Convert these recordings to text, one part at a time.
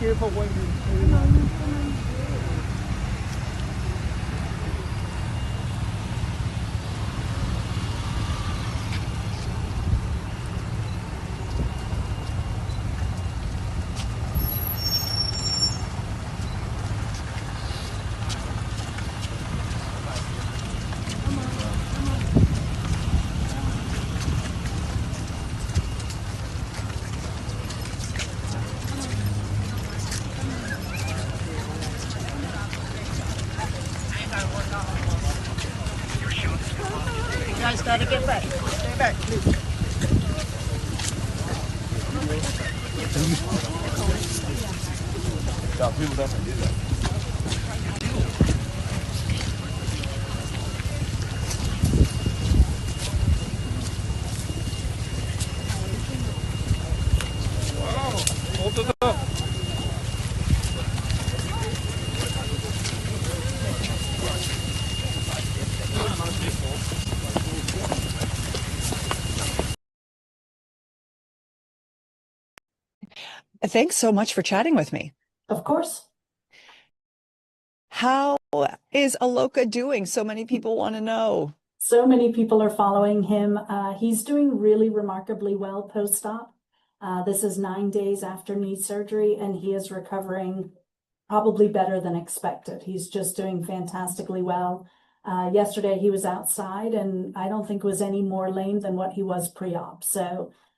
careful when you. You guys gotta get back. Stay back, please. Yeah, people definitely do that. Wow, hold it up. Thanks so much for chatting with me. Of course. How is Aloka doing? So many people want to know. So many people are following him. He's doing really remarkably well post-op. This is 9 days after knee surgery, and he is recovering probably better than expected. He's just doing fantastically well. Yesterday he was outside, and I don't think was any more lame than what he was pre-op.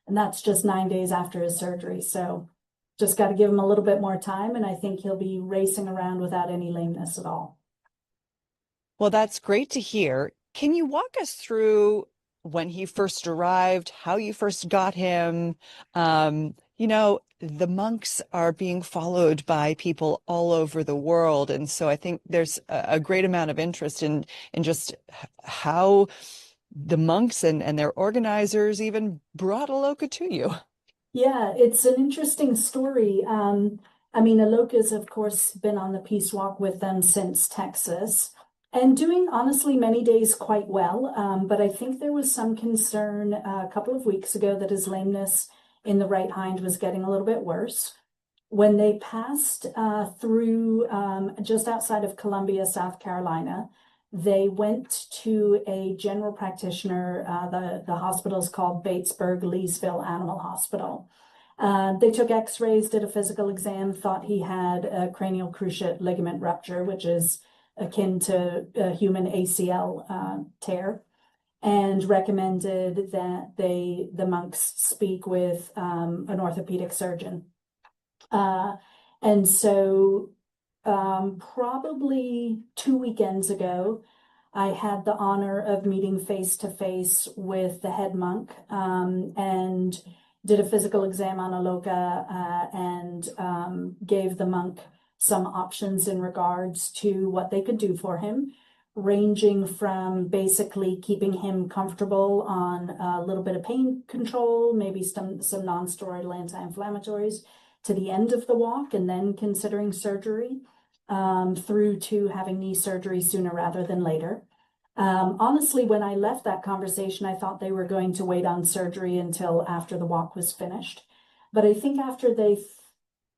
And that's just 9 days after his surgery. So just got to give him a little bit more time, and I think he'll be racing around without any lameness at all. Well, that's great to hear. Can you walk us through when he first arrived, how you first got him? The monks are being followed by people all over the world. And so I think there's a great amount of interest in just how the monks and their organizers even brought Aloka to you. Yeah, it's an interesting story. Aloka's, of course, been on the Peace Walk with them since Texas and doing, honestly, many days quite well. But I think there was some concern a couple of weeks ago that his lameness in the right hind was getting a little bit worse. When they passed through just outside of Columbia, South Carolina, they went to a general practitioner. The hospital is called Batesburg-Leesville Animal Hospital. They took x-rays, did a physical exam, thought he had a cranial cruciate ligament rupture, which is akin to a human ACL tear, and recommended that the monks speak with an orthopedic surgeon. And so probably 2 weekends ago, I had the honor of meeting face to face with the head monk and did a physical exam on Aloka and gave the monk some options in regards to what they could do for him, ranging from basically keeping him comfortable on a little bit of pain control, maybe some non-steroidal anti-inflammatories, to the end of the walk and then considering surgery, through to having knee surgery sooner rather than later. Honestly, when I left that conversation, I thought they were going to wait on surgery until after the walk was finished. But I think after they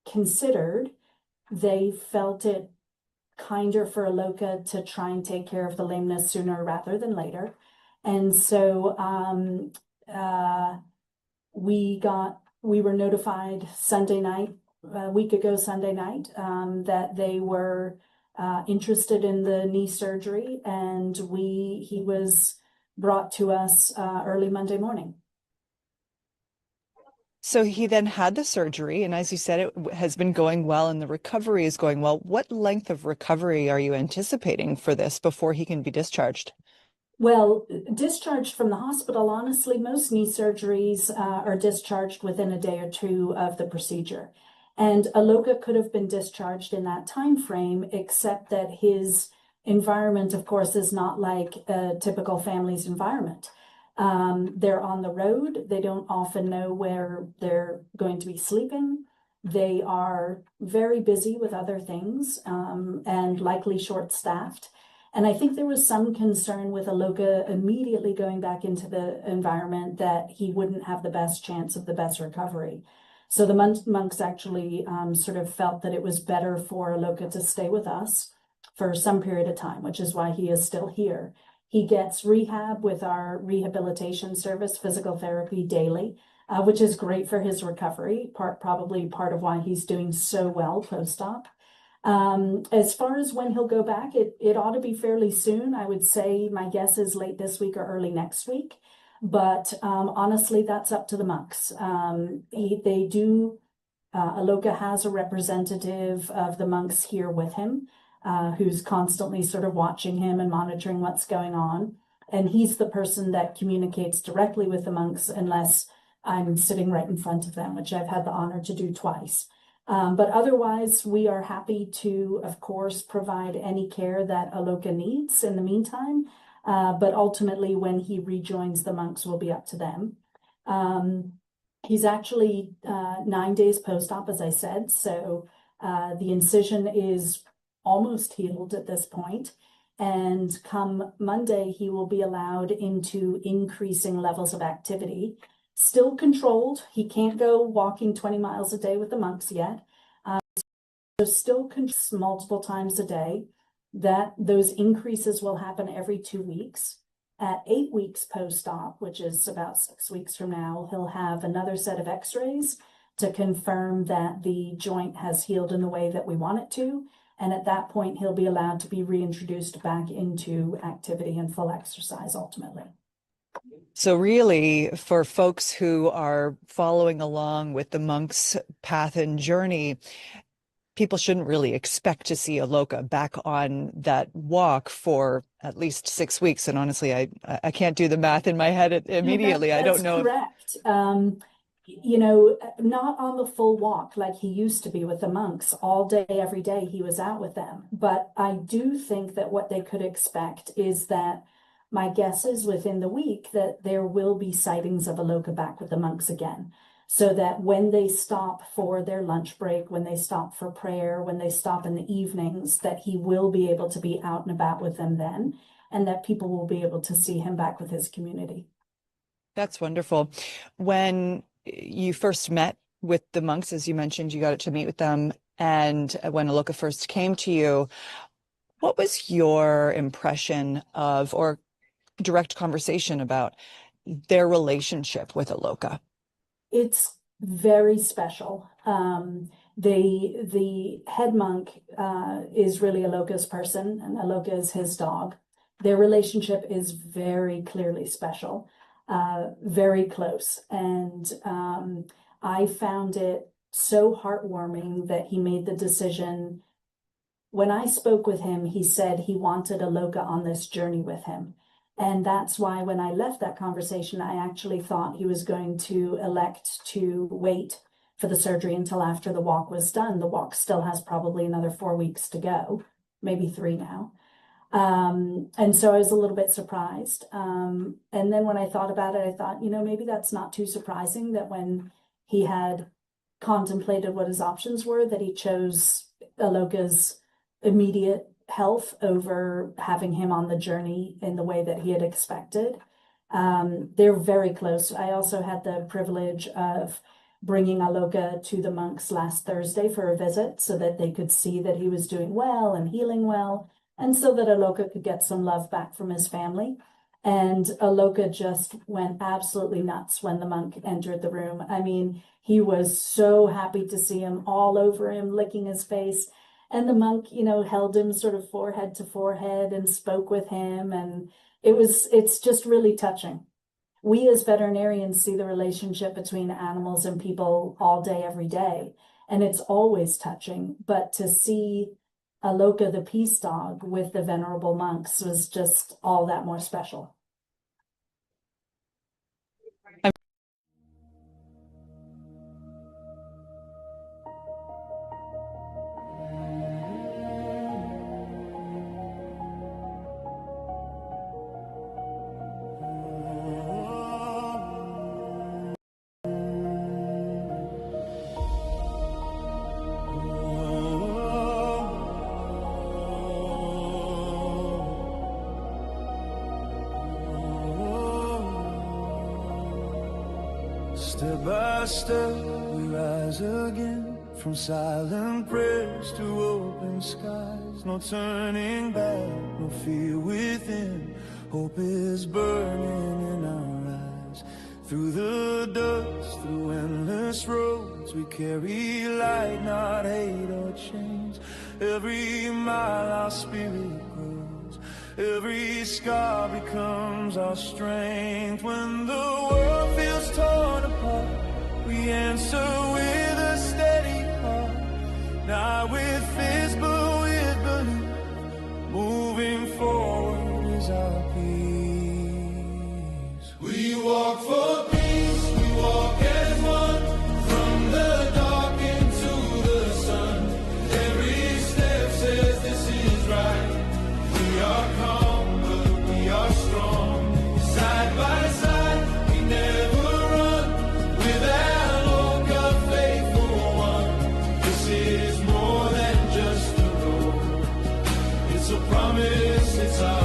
considered, they felt it kinder for Aloka to try and take care of the lameness sooner rather than later. And so we were notified Sunday night, a week ago Sunday night, that they were interested in the knee surgery, and he was brought to us early Monday morning. So he then had the surgery, and as you said, it has been going well and the recovery is going well. What length of recovery are you anticipating for this before he can be discharged? Well, discharged from the hospital, honestly, most knee surgeries are discharged within a day or two of the procedure. And Aloka could have been discharged in that time frame, except that his environment, of course, is not like a typical family's environment. They're on the road. They don't often know where they're going to be sleeping. They are very busy with other things and likely short-staffed. And I think there was some concern with Aloka immediately going back into the environment that he wouldn't have the best chance of the best recovery. So the monks actually sort of felt that it was better for Aloka to stay with us for some period of time, which is why he is still here. He gets rehab with our rehabilitation service, physical therapy daily, which is great for his recovery, probably part of why he's doing so well post-op. As far as when he'll go back, it ought to be fairly soon. I would say my guess is late this week or early next week. But honestly, that's up to the monks. Aloka has a representative of the monks here with him, who's constantly sort of watching him and monitoring what's going on. And he's the person that communicates directly with the monks unless I'm sitting right in front of them, which I've had the honor to do twice. But otherwise, we are happy to, of course, provide any care that Aloka needs in the meantime. But ultimately, when he rejoins the monks, will be up to them. He's actually 9 days post-op, as I said. So the incision is almost healed at this point. And come Monday, he will be allowed into increasing levels of activity. Still controlled. He can't go walking 20 miles a day with the monks yet. So still multiple times a day. Those increases will happen every 2 weeks. At 8 weeks post-op, which is about 6 weeks from now, he'll have another set of x-rays to confirm that the joint has healed in the way that we want it to. And at that point, he'll be allowed to be reintroduced back into activity and full exercise ultimately. So really, for folks who are following along with the monk's path and journey, people shouldn't really expect to see Aloka back on that walk for at least 6 weeks. And honestly, I can't do the math in my head immediately. That's I don't know. Correct. Not on the full walk like he used to be with the monks. All day, every day, he was out with them. But I do think that what they could expect is that my guess is within the week that there will be sightings of Aloka back with the monks again. So that when they stop for their lunch break, when they stop for prayer, when they stop in the evenings, that he will be able to be out and about with them then, and that people will be able to see him back with his community. That's wonderful. When you first met with the monks, as you mentioned, you got to meet with them, and when Aloka first came to you, what was your impression of, or direct conversation about, their relationship with Aloka? It's very special. The head monk is really Aloka's person, and Aloka is his dog. Their relationship is very clearly special, very close. And I found it so heartwarming that he made the decision. When I spoke with him, he said he wanted Aloka on this journey with him. And that's why when I left that conversation, I actually thought he was going to elect to wait for the surgery until after the walk was done. The walk still has probably another 4 weeks to go, maybe 3 now. And so I was a little bit surprised. And then when I thought about it, I thought, maybe that's not too surprising that when he had contemplated what his options were, that he chose Aloka's immediate health over having him on the journey in the way that he had expected. They're very close. I also had the privilege of bringing Aloka to the monks last Thursday for a visit so that they could see that he was doing well and healing well, and so that Aloka could get some love back from his family. And Aloka just went absolutely nuts when the monk entered the room. I mean, he was so happy to see him, all over him, licking his face. And the monk, held him sort of forehead to forehead and spoke with him. And it's just really touching. We as veterinarians see the relationship between animals and people all day, every day. And it's always touching. But to see Aloka, the peace dog, with the venerable monks was just all that more special. Step by step we rise again, from silent prayers to open skies. No turning back, no fear within. Hope is burning in our eyes. Through the dust, through endless roads, we carry light, not hate or chains. Every mile our spirit grows, every scar becomes our strength. When the world feels torn apart, we answer with a steady heart. Not with fist, but with belief. Moving forward is our peace. We walk for peace, we walk as one. From the dark into the sun, every step says this is right. We are calm, but we are strong. Side by side, we never run. With Aloka, faithful one. This is more than just a road. It's a promise, it's our own.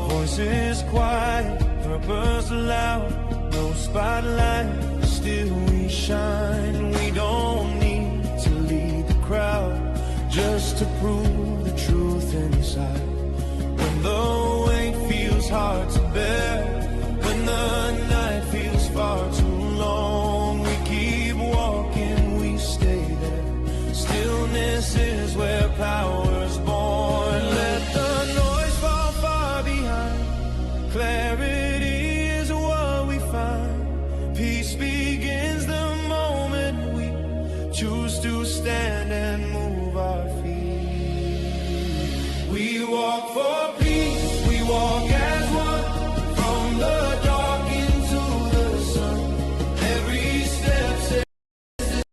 Voices quiet, purpose loud, no spotlight, still we shine. We don't need to lead the crowd, just to prove the truth inside. When the weight feels hard to bear, when the night feels far too long, we keep walking, we stay there. Stillness is where power's born. Let the noise fall far behind. Clarity is what we find. Peace begins the moment we choose to stand and move our feet. We walk for peace, we walk as one. From the dark into the sun, every step says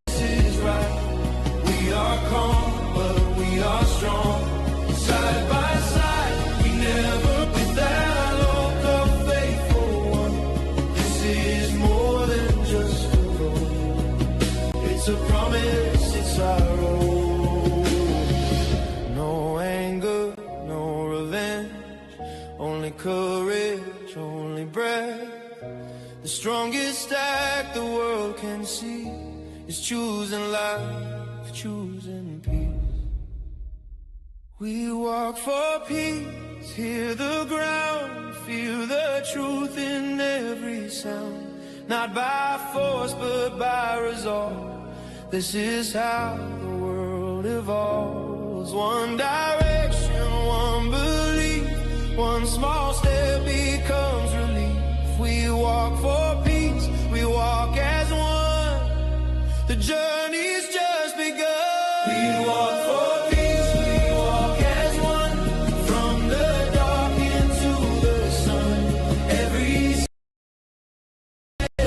this is right. We are calm, but we are strong. Side by side, we never with that Aloka, faithful one. This is more than just a road. It's a promise, it's our own. No anger, no revenge, only courage, only breath. The strongest act the world can see is choosing life, choosing peace. We walk for peace, hear the ground, feel the truth in every sound. Not by force, but by resolve. This is how the world evolves. One direction, one belief. One small step becomes relief. We walk for peace, we walk as one. The journey's just begun. We walk for peace, we walk as one. From the dark into the sun, every step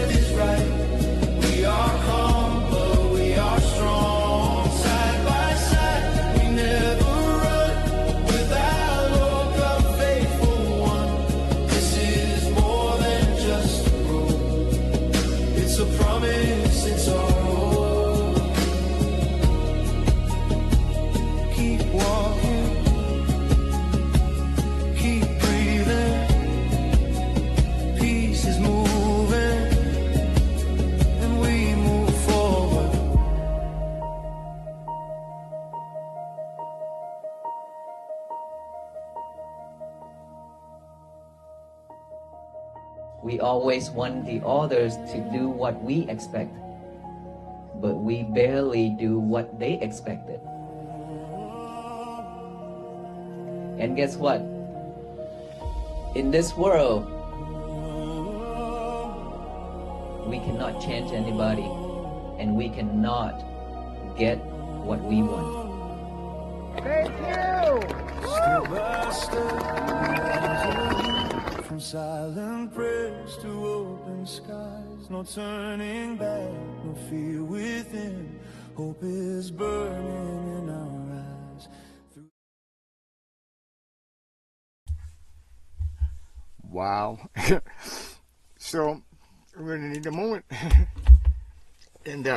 is right. We are calm, but we are strong. Side by side, we never run. Without Aloka, faithful one. This is more than just a road. It's a promise, it's our own. Keep walking, keep breathing. Peace is moving, and we move forward. We always want the others to do what we expect, but we barely do what they expected. And guess what? In this world, we cannot change anybody, and we cannot get what we want. Thank you. Step by step, from silent prayers to open skies. No turning back, no fear within. Hope is burning in our eyes. Wow. So we're gonna need a moment And,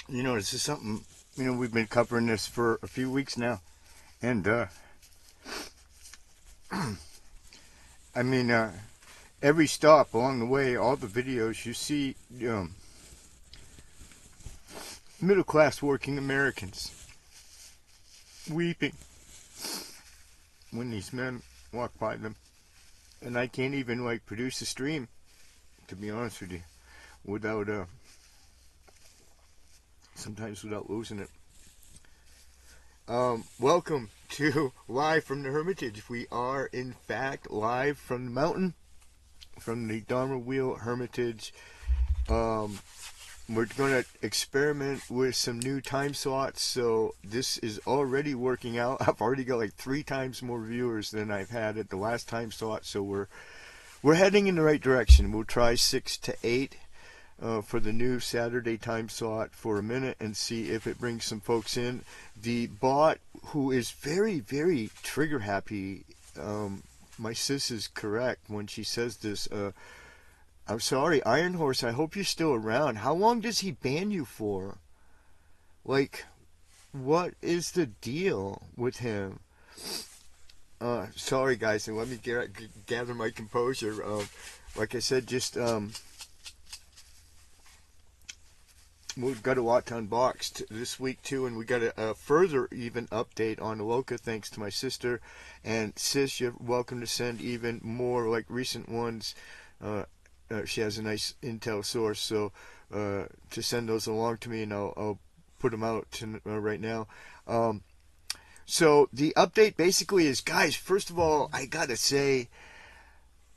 you know, this is something, you know, we've been covering this for a few weeks now. And, I mean, every stop along the way, all the videos you see, middle-class working Americans weeping when these men walk by them. And I can't even, like, produce a stream, to be honest with you, without, sometimes without losing it. Welcome to Live from the Hermitage. We are, in fact, live from the mountain, from the Dharma Wheel Hermitage. We're going to experiment with some new time slots, so this is already working out. I've already got like 3 times more viewers than I've had at the last time slot, so we're heading in the right direction. We'll try 6 to 8 for the new Saturday time slot for a minute and see if it brings some folks in. The bot, who is very, very trigger happy, my sis is correct when she says this. I'm sorry, Iron Horse, I hope you're still around. How long does he ban you for? Like, what is the deal with him? Sorry, guys, and let me gather my composure. Like I said, just, we've got a lot to unbox this week, too, and we got a further even update on Aloka, thanks to my sister. And, sis, you're welcome to send even more, like, recent ones. She has a nice intel source, so to send those along to me, and I'll put them out right now. So the update basically is, guys, first of all, I gotta say,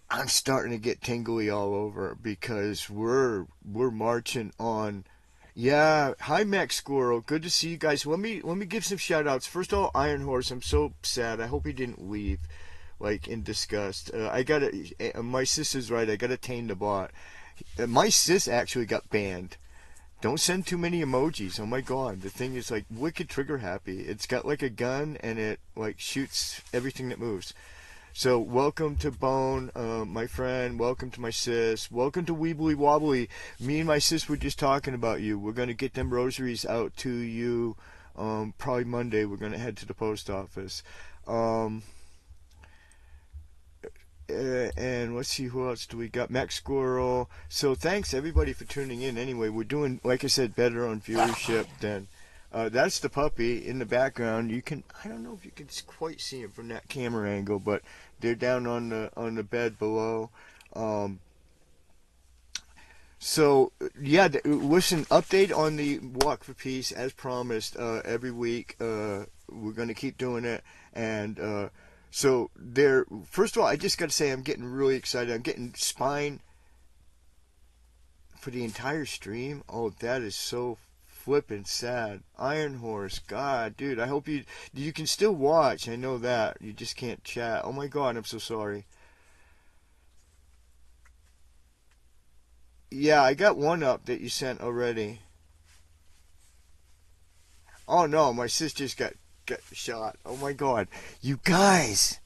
I'm starting to get tingly all over because we're marching on. Yeah, hi Max Squirrel, good to see you guys. Let me give some shout outs. First of all, Iron Horse, I'm so sad. I hope he didn't leave, like, in disgust. My sis is right, I gotta tame the bot. My sis actually got banned. Don't send too many emojis. Oh my god, the thing is like wicked trigger happy. It's got like a gun and it like shoots everything that moves. So welcome to Bone, my friend. Welcome to my sis. Welcome to Weebly Wobbly. Me and my sis were just talking about you. We're gonna get them rosaries out to you. Probably Monday. We're gonna head to the post office. And let's see, who else do we got? Max Squirrel. So thanks everybody for tuning in. Anyway, we're doing, like I said, better on viewership than. That's the puppy in the background. You can, I don't know if you can quite see him from that camera angle, but they're down on the bed below. So yeah, listen, update on the Walk for Peace as promised. Every week, we're gonna keep doing it, and so there. First of all, I just got to say I'm getting really excited. I'm getting spine for the entire stream. Oh, that is so flippin' sad. Iron Horse, God, dude, I hope you can still watch. I know that you just can't chat. Oh my God, I'm so sorry. Yeah, I got one up that you sent already. Oh no, my sis just got shot. Oh my God, you guys!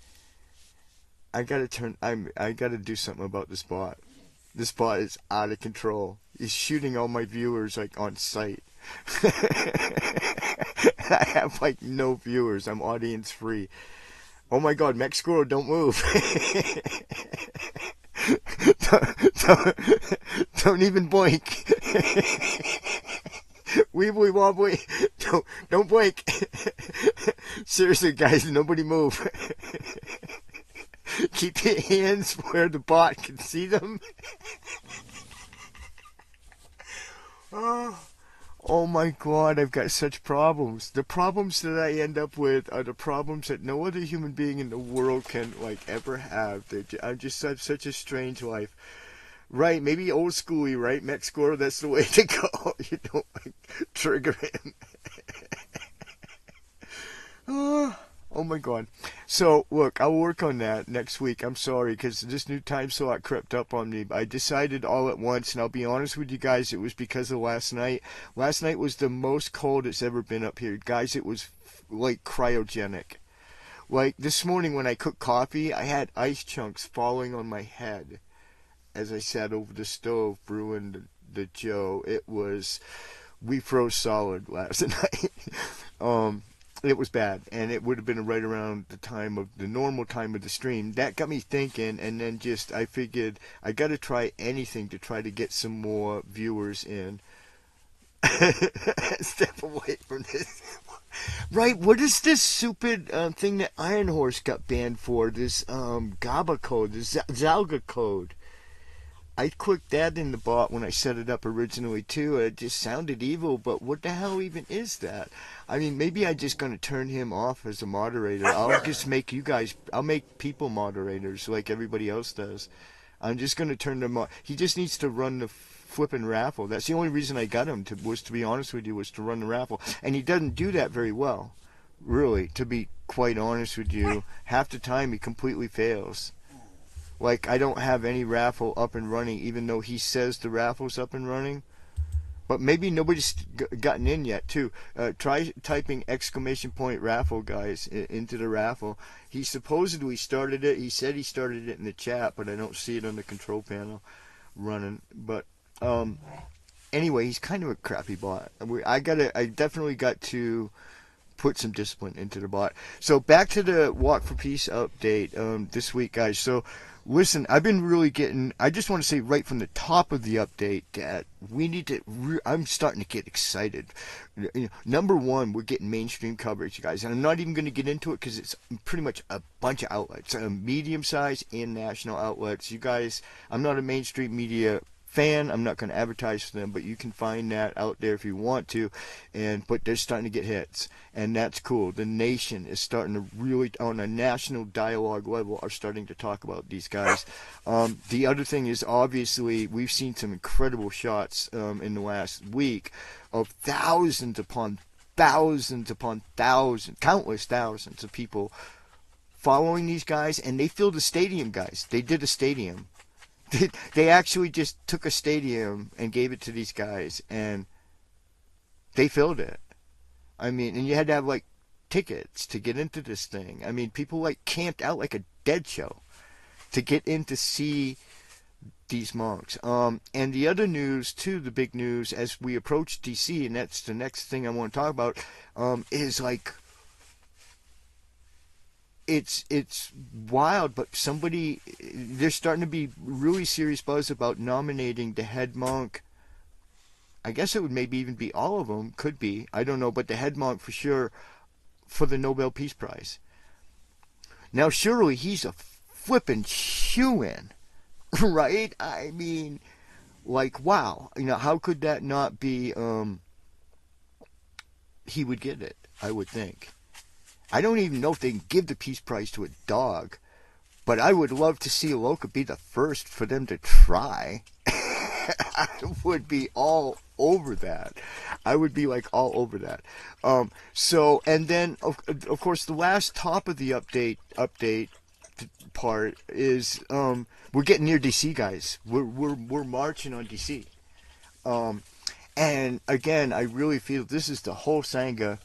I gotta do something about this bot. This bot is out of control. He's shooting all my viewers like on sight. I have like no viewers. I'm audience free. Oh my God, Max Squirrel, don't move. don't even blink. Weebly wobbly, don't blink. Seriously, guys, nobody move. Keep your hands where the bot can see them. Oh my God, I've got such problems. The problems that I end up with are the problems that no other human being in the world can like ever have. I just have such a strange life. Right, maybe old schooly, right? Max Squirrel, that's the way to go. You don't like trigger him. Oh my God. So, look, I'll work on that next week. I'm sorry, because this new time slot crept up on me. I decided all at once, and I'll be honest with you guys, it was because of last night. Last night was the most cold it's ever been up here. Guys, it was like cryogenic. Like this morning when I cooked coffee, I had ice chunks falling on my head as I sat over the stove brewing the Joe, we froze solid last night. It was bad, and it would have been right around the normal time of the stream. That got me thinking, and then I figured I got to try anything to try to get some more viewers in. Step away from this. Right, what is this stupid thing that Iron Horse got banned for? This GABA code, this Zalga code. I clicked that in the bot when I set it up originally too. It just sounded evil, but what the hell even is that? I mean, maybe I'm just going to turn him off as a moderator. I'll just make I'll make people moderators like everybody else does. I'm just going to turn them off. He just needs to run the flipping raffle. That's the only reason I got him, to be honest with you, was to run the raffle. And he doesn't do that very well, really, to be quite honest with you. Half the time he completely fails. Like, I don't have any raffle up and running, even though he says the raffle's up and running. But maybe nobody's gotten in yet, too. Try typing !raffle, guys, into the raffle. He supposedly started it. He said he started it in the chat, but I don't see it on the control panel running. But anyway, he's kind of a crappy bot. I definitely got to put some discipline into the bot. So back to the Walk for Peace update this week, guys. So listen, I've been really I just want to say right from the top of the update that we need to, I'm starting to get excited. Number one, we're getting mainstream coverage, guys. And I'm not even going to get into it because it's pretty much a bunch of outlets, medium-sized and national outlets. You guys, I'm not a mainstream media fan. I'm not going to advertise for them, but you can find that out there if you want to. But they're starting to get hits, and that's cool. The nation is starting to really, on a national dialogue level, are starting to talk about these guys. The other thing is, obviously, we've seen some incredible shots in the last week of thousands upon thousands upon thousands, countless thousands of people following these guys, and they filled a stadium, guys. They did a stadium. They actually just took a stadium and gave it to these guys, and they filled it. I mean, and you had to have, like, tickets to get into this thing. I mean, people, like, camped out like a dead show to get in to see these monks. And the other news, too, the big news, as we approach DC, and that's the next thing I want to talk about, is, like, it's wild, but there's starting to be really serious buzz about nominating the head monk. I guess it would maybe even be all of them, could be, I don't know, but the head monk for sure for the Nobel Peace Prize. Now, surely he's a flippin' shoo-in, right? I mean, like, wow, how could that not be, he would get it, I would think. I don't even know if they can give the Peace Prize to a dog, but I would love to see Aloka be the first for them to try. I would be all over that. I would be like all over that. So, and then of course the last top of the update part is we're getting near DC, guys. We're marching on DC. And again, I really feel this is the whole Sangha.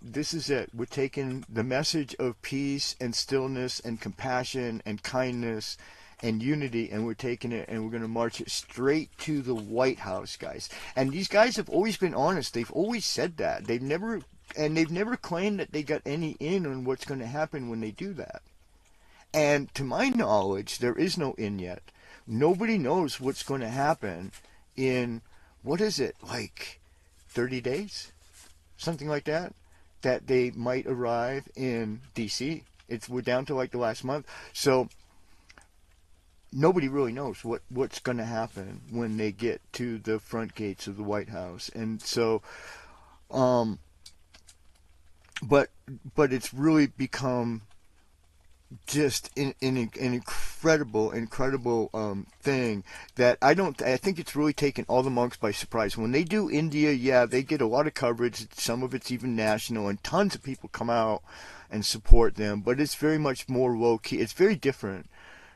This is it. We're taking the message of peace and stillness and compassion and kindness and unity, and we're taking it and we're going to march it straight to the White House, guys. And these guys have always been honest. They've always said that. They've never claimed that they got any in on what's going to happen when they do that. And to my knowledge, there is no in yet. Nobody knows what's going to happen in, what is it, like 30 days? Something like that they might arrive in DC. We're down to like the last month. So nobody really knows what's going to happen when they get to the front gates of the White House. And so, but it's really become just an incredible thing that I think it's really taken all the monks by surprise. When they do India, yeah, they get a lot of coverage. Some of it's even national, and tons of people come out and support them. But it's very much more low key. It's very different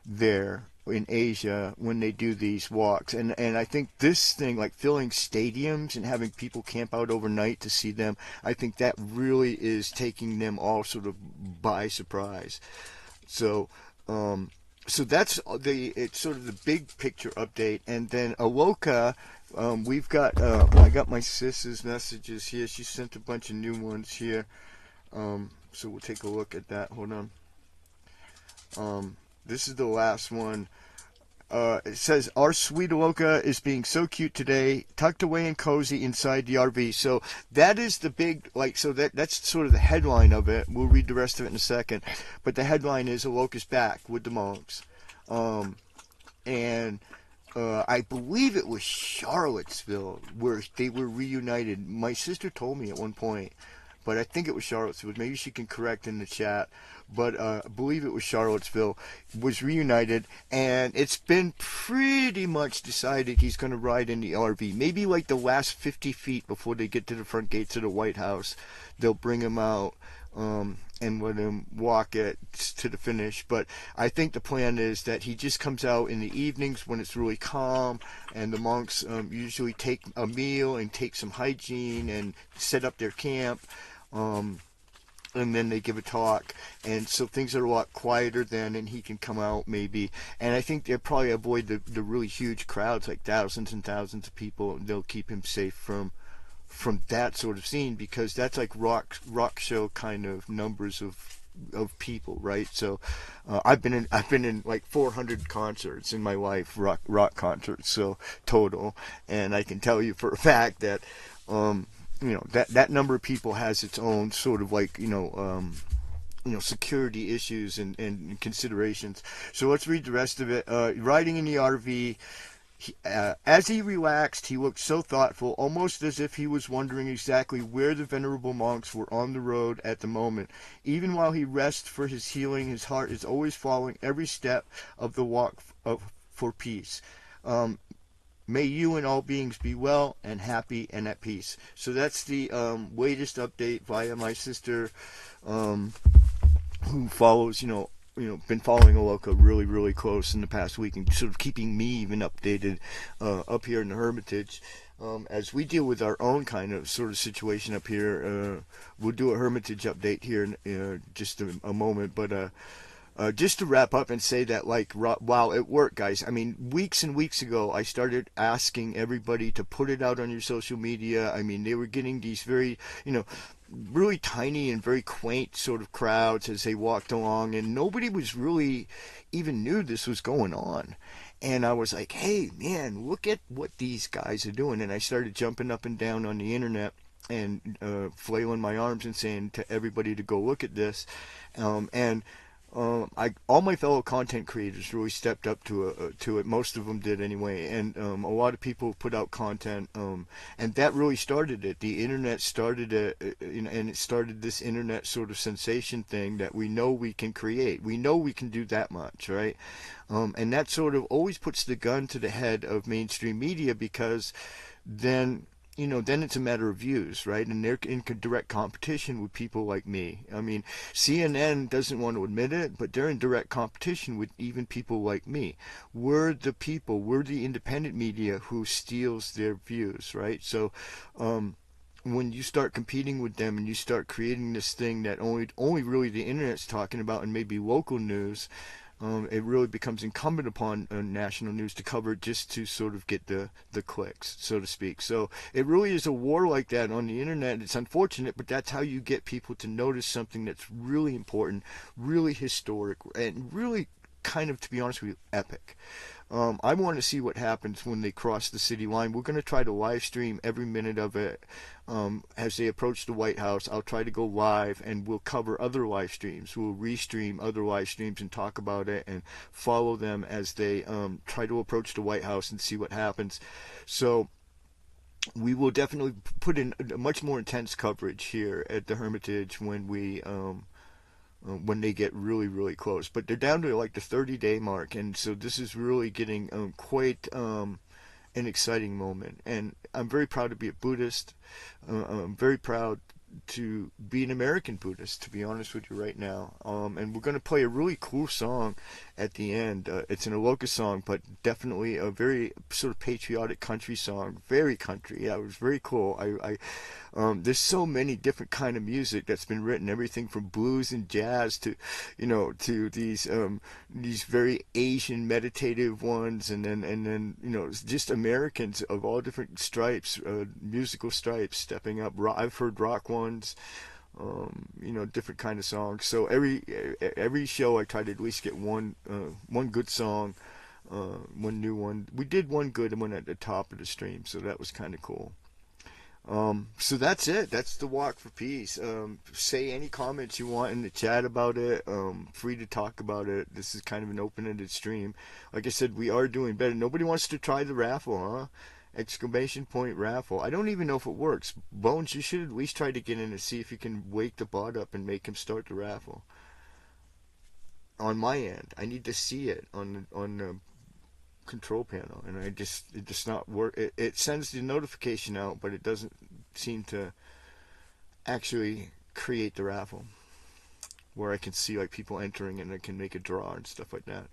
there in Asia when they do these walks. And I think this thing, like filling stadiums and having people camp out overnight to see them, I think that really is taking them all sort of by surprise. So, so that's it's sort of the big picture update. And then Aloka, we've got I got my sis's messages here. She sent a bunch of new ones here, so we'll take a look at that. Hold on. This is the last one. It says, our sweet Aloka is being so cute today, tucked away and cozy inside the RV. So that is the big, so that's sort of the headline of it. We'll read the rest of it in a second. But the headline is Aloka's back with the monks. And I believe it was Charlottesville where they were reunited. My sister told me at one point, but I think it was Charlottesville. Maybe she can correct in the chat. But I believe it was Charlottesville, was reunited, and it's been pretty much decided he's going to ride in the RV. Maybe like the last 50 feet before they get to the front gates of the White House, they'll bring him out and let him walk it to the finish. But I think the plan is that he just comes out in the evenings when it's really calm, and the monks usually take a meal and take some hygiene and set up their camp. And then they give a talk, and so things are a lot quieter then, and he can come out maybe. And I think they'll probably avoid the really huge crowds, like thousands and thousands of people, and they'll keep him safe from that sort of scene, because that's like rock show kind of numbers of people, right? So I've been in like 400 concerts in my life, rock concerts, so total, and I can tell you for a fact that that number of people has its own sort of like, security issues and considerations. So let's read the rest of it. Riding in the RV, as he relaxed, he looked so thoughtful, almost as if he was wondering exactly where the venerable monks were on the road at the moment. Even while he rests for his healing, his heart is always following every step of the walk for peace. May you and all beings be well and happy and at peace. So that's the latest update via my sister, who follows, been following Aloka really, really close in the past week, and sort of keeping me even updated up here in the Hermitage. As we deal with our own kind of sort of situation up here, we'll do a Hermitage update here in just a moment, but just to wrap up and say that, wow, it worked, guys. I mean, weeks and weeks ago, I started asking everybody to put it out on your social media. I mean, they were getting these very, really tiny and very quaint sort of crowds as they walked along, and nobody was really even knew this was going on. And I was like, hey, man, look at what these guys are doing. And I started jumping up and down on the internet and flailing my arms and saying to everybody to go look at this. All my fellow content creators really stepped up to it. Most of them did anyway, and a lot of people put out content, and that really started it. The internet started it, and it started this internet sort of sensation thing that we know we can create. We know we can do that much, right? And that sort of always puts the gun to the head of mainstream media, because then it's a matter of views, right? And they're in direct competition with people like me. I mean, CNN doesn't want to admit it, but they're in direct competition with even people like me. We're the independent media who steals their views, right? So, when you start competing with them and you start creating this thing that only really the internet's talking about, and maybe local news, it really becomes incumbent upon national news to cover it, just to sort of get the clicks, so to speak. So it really is a war like that on the internet. It's unfortunate, but that's how you get people to notice something that's really important, really historic, and really kind of, to be honest with you, epic. I want to see what happens when they cross the city line. We're going to try to live stream every minute of it. As they approach the White House, I'll try to go live, and we'll cover other live streams. We'll restream other live streams and talk about it and follow them as they try to approach the White House and see what happens. So we will definitely put in a much more intense coverage here at the Hermitage when they get really, really close. But they're down to like the 30-day mark, and so this is really getting quite an exciting moment. And I'm very proud to be a Buddhist. I'm very proud to be an American Buddhist, to be honest with you right now. And we're going to play a really cool song at the end. It's an Aloka song, but definitely a very sort of patriotic country song. Very country. Yeah, it was very cool. There's so many different kind of music that's been written, everything from blues and jazz to, to these very Asian meditative ones, and then just Americans of all different stripes, musical stripes stepping up. I've heard rock ones, different kind of songs. So every show I try to at least get one good song, one new one. We did one good one at the top of the stream, so that was kind of cool. So that's it. That's the Walk for Peace. Say any comments you want in the chat about it. Free to talk about it. This is kind of an open-ended stream. Like I said, we are doing better. Nobody wants to try the raffle, huh? Exclamation point raffle. I don't even know if it works. Bones, you should at least try to get in and see if you can wake the bot up and make him start the raffle. On my end, I need to see it on the control panel, and it does not work. It sends the notification out, but it doesn't seem to actually create the raffle where I can see like people entering and I can make a draw and stuff like that.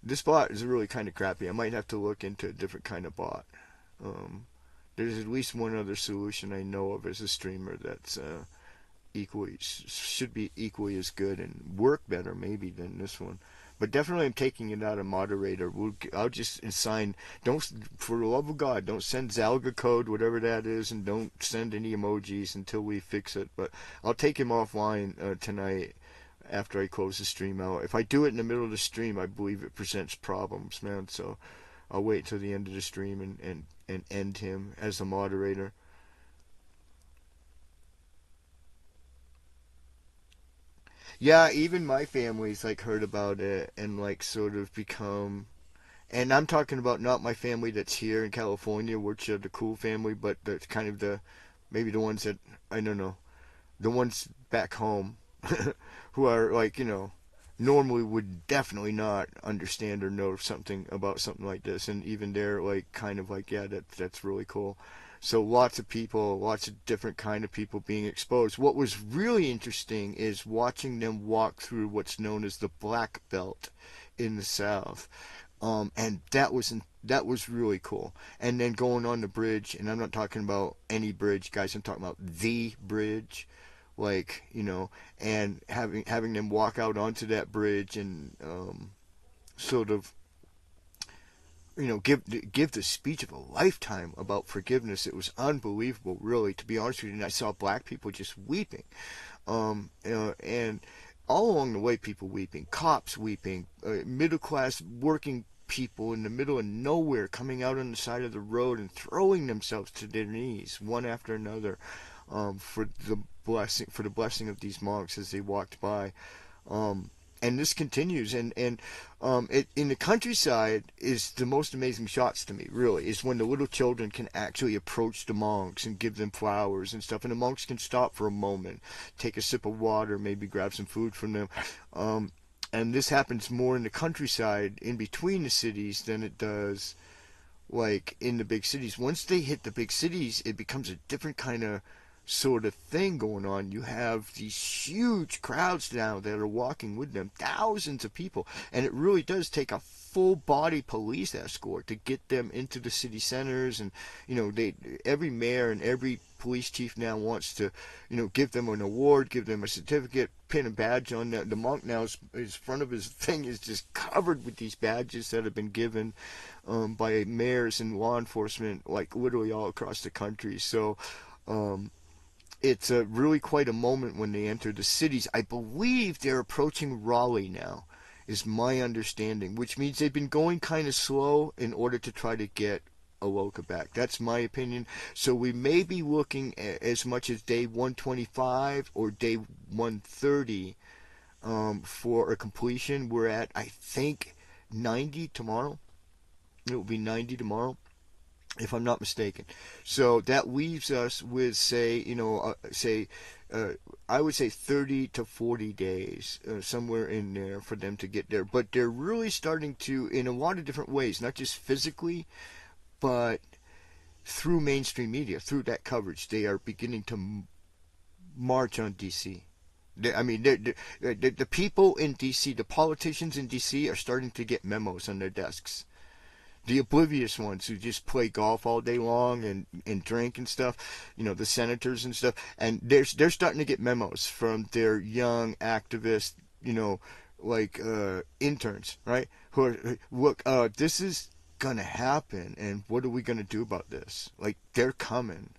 This bot is really kind of crappy. I might have to look into a different kind of bot. There's at least one other solution I know of as a streamer that's should be equally as good and work better maybe than this one. But definitely I'm taking it out of moderator. I'll just assign, for the love of God, don't send Zalga code, whatever that is, and don't send any emojis until we fix it. But I'll take him offline tonight after I close the stream out. If I do it in the middle of the stream, I believe it presents problems, man. So I'll wait till the end of the stream and end him as the moderator. Yeah, even my family's like heard about it and like sort of become, and I'm talking about not my family that's here in California, which are the cool family, but the kind of maybe the ones that, I don't know, the ones back home who are like, normally would definitely not understand or know something about something like this, and even they're like kind of like, yeah, that's really cool. So lots of people, lots of different kind of people being exposed. What was really interesting is watching them walk through what's known as the Black Belt in the South. And that was really cool. And then going on the bridge, and I'm not talking about any bridge, guys, I'm talking about the bridge, like, and having them walk out onto that bridge and sort of, give the speech of a lifetime about forgiveness. It was unbelievable, really, to be honest with you. And I saw black people just weeping, and all along the way, people weeping, cops weeping, middle class working people in the middle of nowhere coming out on the side of the road and throwing themselves to their knees, one after another, for the blessing of these monks as they walked by. And this continues, and in the countryside is the most amazing shots to me, really, is when the little children can actually approach the monks and give them flowers and stuff, and the monks can stop for a moment, take a sip of water, maybe grab some food from them. And this happens more in the countryside, in between the cities, than it does, like, in the big cities. Once they hit the big cities, it becomes a different kind of sort of thing going on. You have these huge crowds now that are walking with them, thousands of people, and it really does take a full body police escort to get them into the city centers. And every mayor and every police chief now wants to give them an award, give them a certificate, pin a badge on that. The monk now, his front of his thing is just covered with these badges that have been given by mayors and law enforcement, like literally all across the country. So it's really quite a moment when they enter the cities. I believe they're approaching Raleigh now, is my understanding, which means they've been going kind of slow in order to try to get Aloka back. That's my opinion. So we may be looking at as much as day 125 or day 130 for a completion. We're at, I think, 90 tomorrow. It will be 90 tomorrow, if I'm not mistaken. So that leaves us with, I would say 30 to 40 days, somewhere in there for them to get there. But they're really starting to, in a lot of different ways, not just physically, but through mainstream media, through that coverage, they are beginning to march on DC. I mean, the people in DC, the politicians in DC are starting to get memos on their desks. The oblivious ones who just play golf all day long and drink and stuff, the senators and stuff, and they're starting to get memos from their young activists, like interns, right? Who are, look, this is gonna happen, and what are we gonna do about this? Like, they're coming.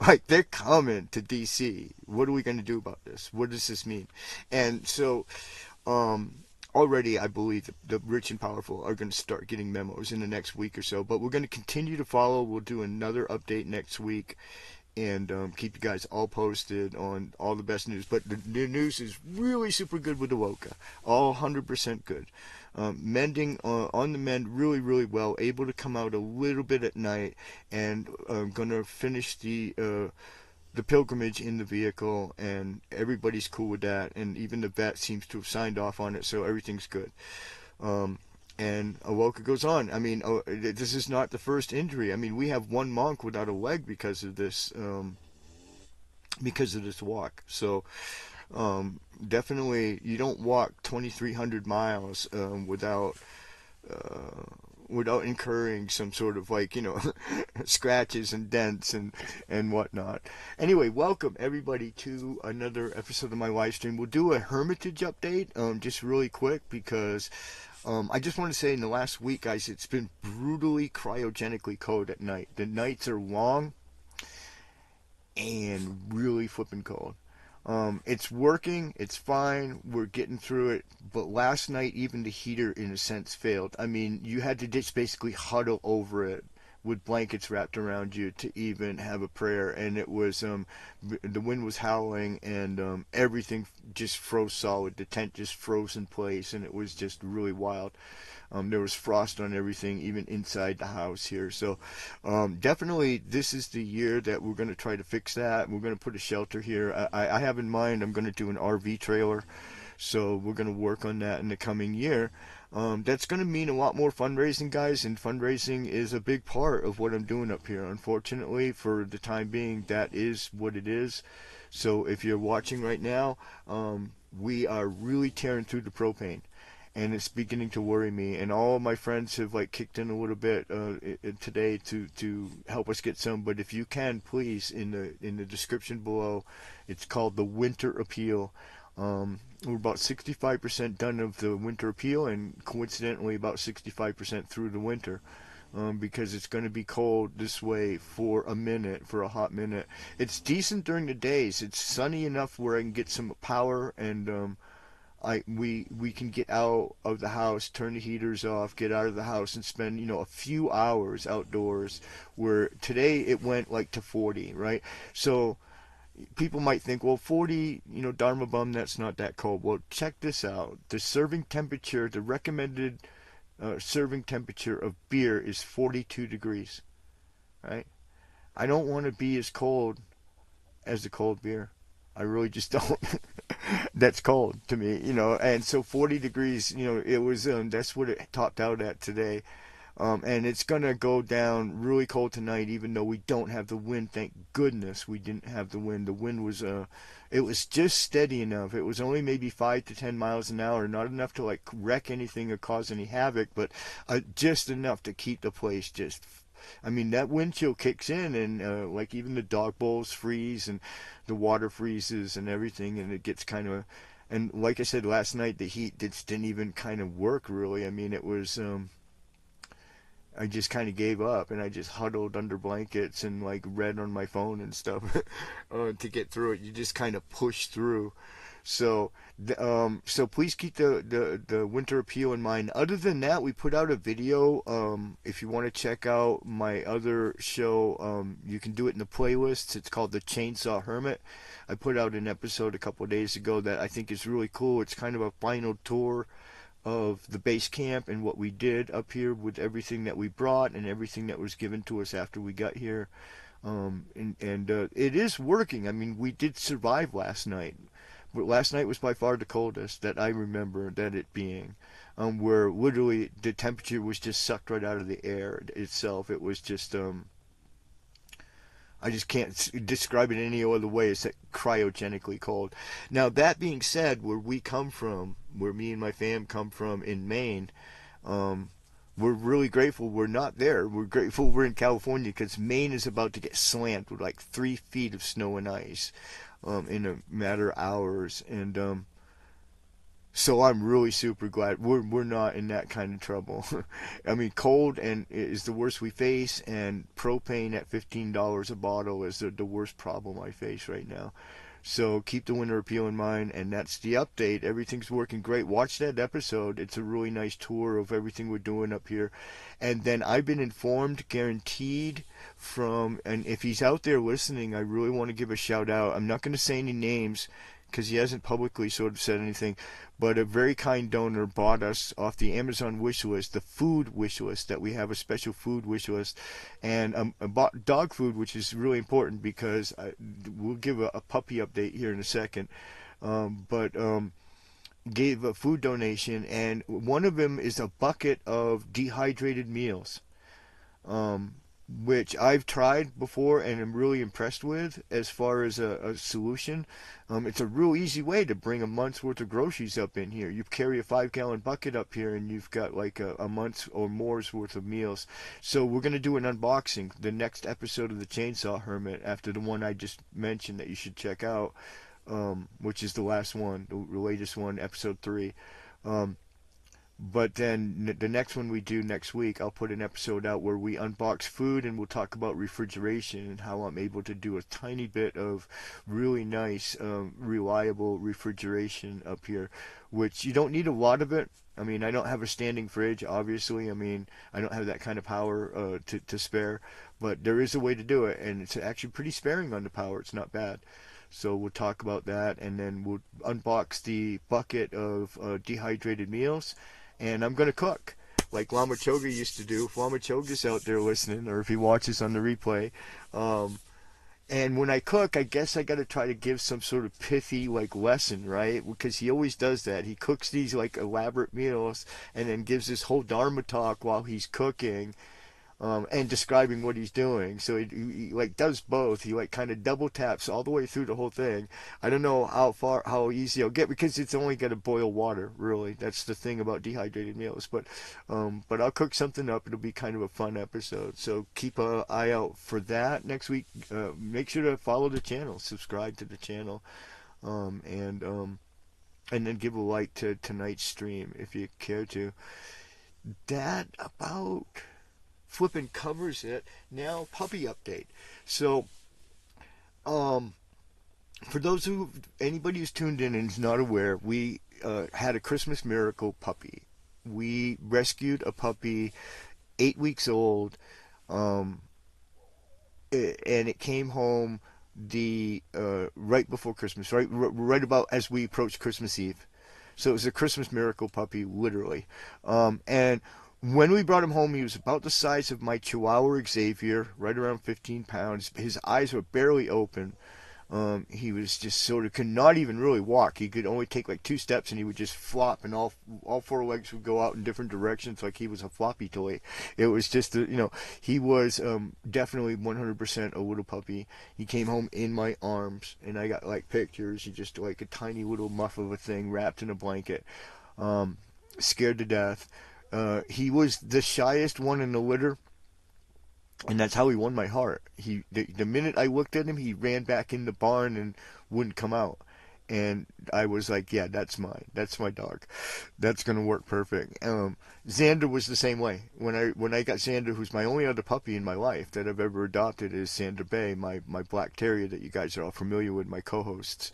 Like, they're coming to DC. What are we going to do about this? What does this mean? And so, already I believe the rich and powerful are going to start getting memos in the next week or so. But we're going to continue to follow. We'll do another update next week, and keep you guys all posted on all the best news. But the news is really super good with Aloka. All 100% good. Mending on the mend really, really well. Able to come out a little bit at night, and gonna finish the pilgrimage in the vehicle, and everybody's cool with that. And even the vet seems to have signed off on it, so everything's good. And Aloka goes on. I mean, this is not the first injury. I mean, we have one monk without a leg because of this walk. So definitely, you don't walk 2,300 miles without incurring some sort of, like, scratches and dents and whatnot. Anyway, welcome everybody to another episode of my live stream. We'll do a Hermitage update just really quick, because I just want to say, in the last week, guys, it's been brutally cryogenically cold at night. The nights are long and really flipping cold. It's working, it's fine, we're getting through it, but last night even the heater in a sense failed. I mean, you had to just basically huddle over it with blankets wrapped around you to even have a prayer, and it was, the wind was howling, and everything just froze solid. The tent just froze in place, and it was just really wild. There was frost on everything, even inside the house here. So definitely this is the year that we're going to try to fix that. We're going to put a shelter here. I have in mind I'm going to do an RV trailer. So we're going to work on that in the coming year. That's going to mean a lot more fundraising, guys, and fundraising is a big part of what I'm doing up here. Unfortunately, for the time being, that is what it is. So if you're watching right now, we are really tearing through the propane. And it's beginning to worry me, and all of my friends have kicked in a little bit today to help us get some. But if you can, please, in the description below, it's called the Winter Appeal. We're about 65% done of the Winter Appeal, and coincidentally about 65% through the winter, because it's going to be cold this way for a hot minute. It's decent during the days. It's sunny enough where I can get some power, and we can get out of the house, turn the heaters off, get out of the house, and spend a few hours outdoors. Where today it went to 40, right? So people might think, well, 40, Dharma bum, that's not that cold. Well, check this out. The serving temperature, the recommended serving temperature of beer is 42 degrees, right? I don't want to be as cold as the cold beer. I really just don't. That's cold to me, and so 40 degrees, it was, that's what it topped out at today. And it's going to go down really cold tonight, even though we don't have the wind. Thank goodness we didn't have the wind. The wind was, it was just steady enough. It was only maybe 5 to 10 miles an hour, not enough to wreck anything or cause any havoc, but just enough to keep the place just, I mean, that wind chill kicks in, and even the dog bowls freeze, and the water freezes and everything, and it gets kind of, and like I said last night, the heat just didn't even kind of work really. I mean, it was, I just kind of gave up, and I just huddled under blankets and read on my phone and stuff to get through it. You just kind of push through. So please keep the Winter Appeal in mind. Other than that, we put out a video. If you want to check out my other show, you can do it in the playlists. It's called The Chainsaw Hermit. I put out an episode a couple of days ago that I think is really cool. It's kind of a final tour of the base camp and what we did up here with everything that we brought and everything that was given to us after we got here. And it is working. I mean, we did survive last night. But last night was by far the coldest that I remember that it being, where literally the temperature was just sucked right out of the air itself. It was just, I just can't describe it any other way. It's cryogenically cold. Now, that being said, where we come from, where me and my fam come from in Maine, we're really grateful we're not there. We're grateful we're in California, because Maine is about to get slammed with like 3 feet of snow and ice in a matter of hours. And so I'm really super glad we're not in that kind of trouble. I mean, cold and is the worst we face, and propane at $15 a bottle is the worst problem I face right now. So keep the winter appeal in mind, and that's the update. Everything's working great. Watch that episode. It's a really nice tour of everything we're doing up here. And then I've been informed, guaranteed from, and if he's out there listening, I really want to give a shout out. I'm not going to say any names because he hasn't publicly sort of said anything, but a very kind donor bought us off the Amazon wish list, the food wish list, that we have a special food wish list, and bought dog food, which is really important because we'll give a puppy update here in a second, but gave a food donation, and one of them is a bucket of dehydrated meals, which I've tried before and am really impressed with as far as a solution. It's a real easy way to bring a month's worth of groceries up in here. You carry a 5-gallon bucket up here and you've got like a month's or more's worth of meals. So we're going to do an unboxing, the next episode of the Chainsaw Hermit, after the one I just mentioned that you should check out, which is the last one, the latest one, episode 3. But then the next one we do next week, I'll put an episode out where we unbox food, and we'll talk about refrigeration and how I'm able to do a tiny bit of really nice, reliable refrigeration up here, which you don't need a lot of it. I mean, I don't have a standing fridge, obviously. I mean, I don't have that kind of power to spare, but there is a way to do it, and it's actually pretty sparing on the power. It's not bad. So we'll talk about that, and then we'll unbox the bucket of dehydrated meals. And I'm going to cook, like Lama Choga used to do. If Lama Choga's out there listening, or if he watches on the replay. And when I cook, I guess I got to try to give some sort of pithy, like, lesson, right? Because he always does that. He cooks these, like, elaborate meals and then gives this whole Dharma talk while he's cooking. And describing what he's doing. So he like does both. He like kind of double taps all the way through the whole thing. I don't know how easy I'll get, because it's only got to boil water, really. That's the thing about dehydrated meals. But I'll cook something up. It'll be kind of a fun episode. So keep an eye out for that next week. Make sure to follow the channel, subscribe to the channel, and then give a like to tonight's stream if you care to. That about flipping covers it. Now, puppy update. So, for anybody who's tuned in and is not aware, we had a Christmas miracle puppy. We rescued a puppy 8 weeks old, and it came home right before Christmas, right about as we approached Christmas Eve. So it was a Christmas miracle puppy, literally. And when we brought him home, he was about the size of my Chihuahua Xavier, right around 15 pounds. His eyes were barely open. He was just sort of could not even really walk. He could only take like 2 steps, and he would just flop, and all 4 legs would go out in different directions like he was a floppy toy. It was just, he was definitely 100% a little puppy. He came home in my arms, and I got like pictures. He just like a tiny little muff of a thing wrapped in a blanket, scared to death. He was the shyest one in the litter, and that's how he won my heart. The minute I looked at him, he ran back in the barn and wouldn't come out. And I was like, yeah, that's mine. That's my dog. That's going to work perfect. Xander was the same way. When I got Xander, who's my only other puppy in my life that I've ever adopted, is Xander Bay, my black terrier that you guys are all familiar with, my co-hosts.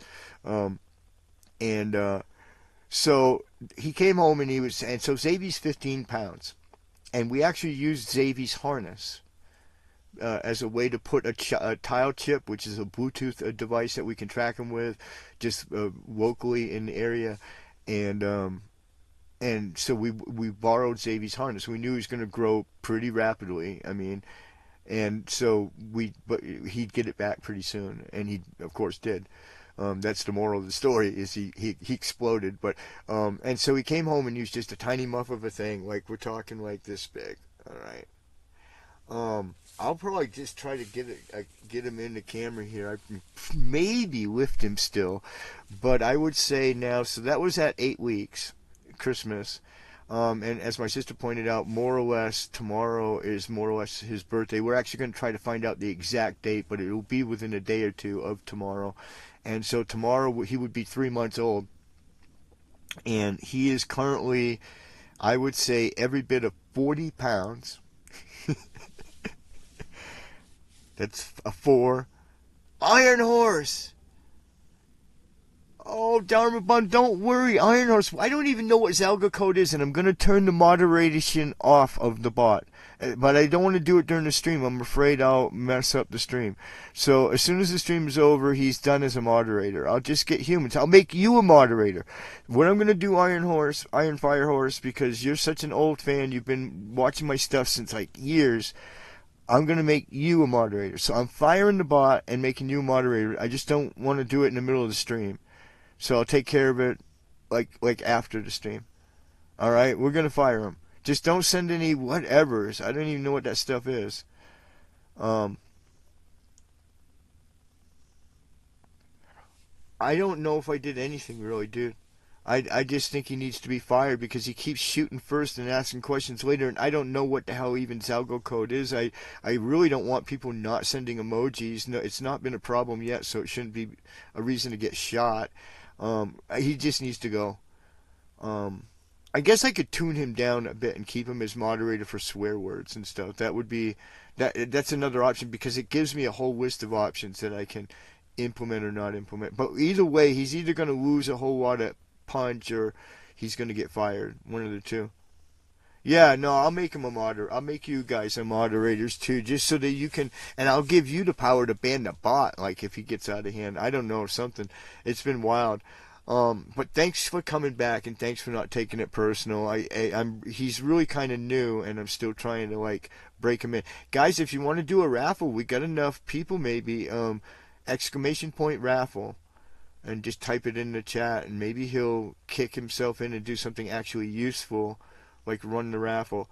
So he came home, and so Xavier's 15 pounds, and we actually used Xavier's harness as a way to put a tile chip, which is a Bluetooth device that we can track him with, just locally in the area, and so we borrowed Xavier's harness. We knew he was going to grow pretty rapidly. I mean, and so but he'd get it back pretty soon, and he of course did. That's the moral of the story, is he exploded. But and so he came home, and he was just a tiny muff of a thing, like we're talking like this big. All right. I'll probably just try to get him in the camera here. I can maybe lift him still, but I would say now. So that was at 8 weeks, Christmas. And as my sister pointed out, more or less tomorrow is more or less his birthday. We're actually going to try to find out the exact date, but it will be within a day or two of tomorrow. And so tomorrow he would be 3 months old, and he is currently, I would say, every bit of 40 pounds. That's a 4. Iron Horse! Oh, Dharma Bun, don't worry, Iron Horse. I don't even know what Zalga code is, and I'm going to turn the moderation off of the bot. But I don't want to do it during the stream. I'm afraid I'll mess up the stream. So as soon as the stream is over, he's done as a moderator. I'll just get humans. I'll make you a moderator. What I'm going to do, Iron Fire Horse, because you're such an old fan. You've been watching my stuff since like years. I'm going to make you a moderator. So I'm firing the bot and making you a moderator. I just don't want to do it in the middle of the stream. So I'll take care of it like after the stream. Alright, we're going to fire him. Just don't send any whatevers. I don't even know what that stuff is. I don't know if I did anything really, dude. I just think he needs to be fired because he keeps shooting first and asking questions later, and I don't know what the hell even Zalgo code is. I really don't want people not sending emojis. No, it's not been a problem yet, so it shouldn't be a reason to get shot. He just needs to go. I guess I could tune him down a bit and keep him as moderator for swear words and stuff. That would be that's another option because it gives me a whole list of options that I can implement or not implement. But either way, he's either going to lose a whole lot of punch or he's going to get fired. One of the two. Yeah, no, I'll make him a moderator. I'll make you guys some moderators too, just so that you can, and I'll give you the power to ban the bot, like if he gets out of hand. I don't know, or something. It's been wild. But thanks for coming back, and thanks for not taking it personal. He's really kind of new, and I'm still trying to like break him in. Guys, if you want to do a raffle, we got enough people. Maybe exclamation point raffle, and just type it in the chat, and maybe he'll kick himself in and do something actually useful. Like run the raffle.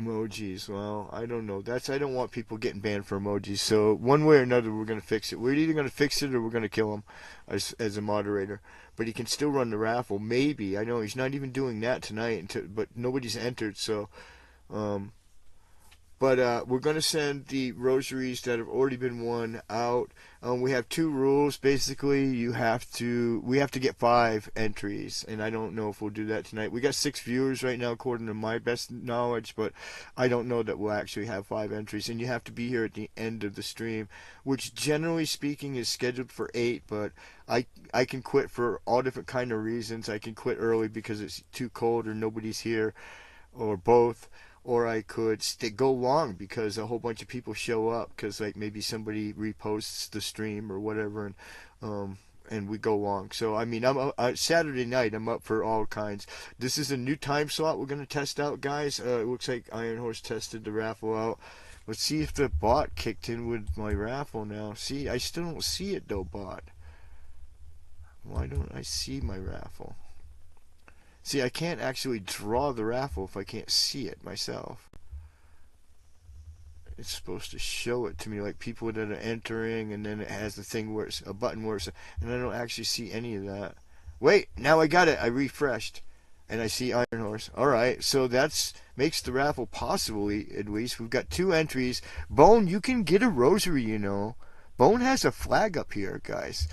Emojis. Well, I don't know. I don't want people getting banned for emojis. So one way or another, we're gonna fix it. We're either gonna fix it or we're gonna kill him as a moderator. But he can still run the raffle. Maybe. I know he's not even doing that tonight. But nobody's entered. So. But we're going to send the rosaries that have already been won out. We have 2 rules. Basically, we have to get 5 entries, and I don't know if we'll do that tonight. We got 6 viewers right now, according to my best knowledge, but I don't know that we'll actually have 5 entries. And you have to be here at the end of the stream, which generally speaking is scheduled for 8, but I can quit for all different kind of reasons. I can quit early because it's too cold or nobody's here, or both. Or I could go long because a whole bunch of people show up because like maybe somebody reposts the stream or whatever, and we go long. So I mean, Saturday night I'm up for all kinds. This is a new time slot we're gonna test out, guys. It looks like Iron Horse tested the raffle out. Let's see if the bot kicked in with my raffle now. See, I still don't see it though, bot. Why don't I see my raffle? See, I can't actually draw the raffle if I can't see it myself. It's supposed to show it to me like people that are entering, and then it has the thing where it's a button where it's, and I don't actually see any of that. Wait, now I got it. I refreshed, and I see Iron Horse. Alright, so that's makes the raffle possible, at least. We've got 2 entries. Bone, you can get a rosary, you know. Bone has a flag up here, guys.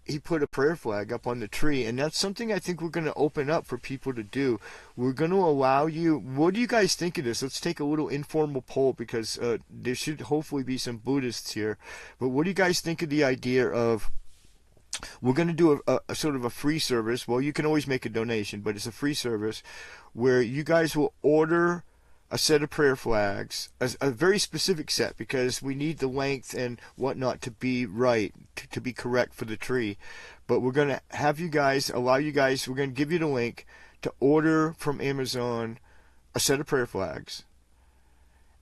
He put a prayer flag up on the tree, and that's something I think we're going to open up for people to do. We're going to allow you. What do you guys think of this? Let's take a little informal poll because there should hopefully be some Buddhists here. But what do you guys think of the idea of we're going to do a sort of a free service? Well, you can always make a donation, but it's a free service where you guys will order a set of prayer flags, a very specific set, because we need the length and whatnot to be right, to be correct for the tree. But we're going to have you guys, we're going to give you the link to order from Amazon a set of prayer flags.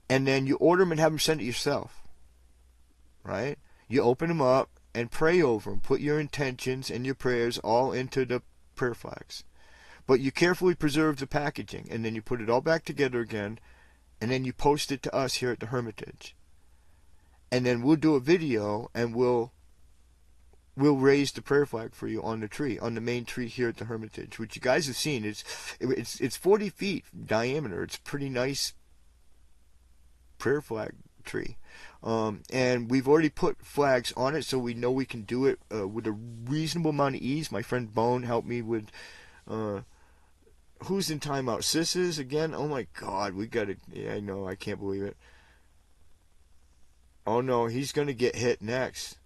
And then you order them and have them send it yourself. You open them up and pray over them. Put your intentions and your prayers all into the prayer flags. But you carefully preserve the packaging, and then you put it all back together again, and then you post it to us here at the Hermitage. And then we'll do a video, and we'll raise the prayer flag for you on the tree, on the main tree here at the Hermitage, which you guys have seen. It's 40 feet diameter. It's a pretty nice prayer flag tree. And we've already put flags on it, so we know we can do it with a reasonable amount of ease. My friend Bone helped me with... who's in timeout? Sis again? Oh my God, we got to... Yeah, I know, I can't believe it. Oh no, he's going to get hit next.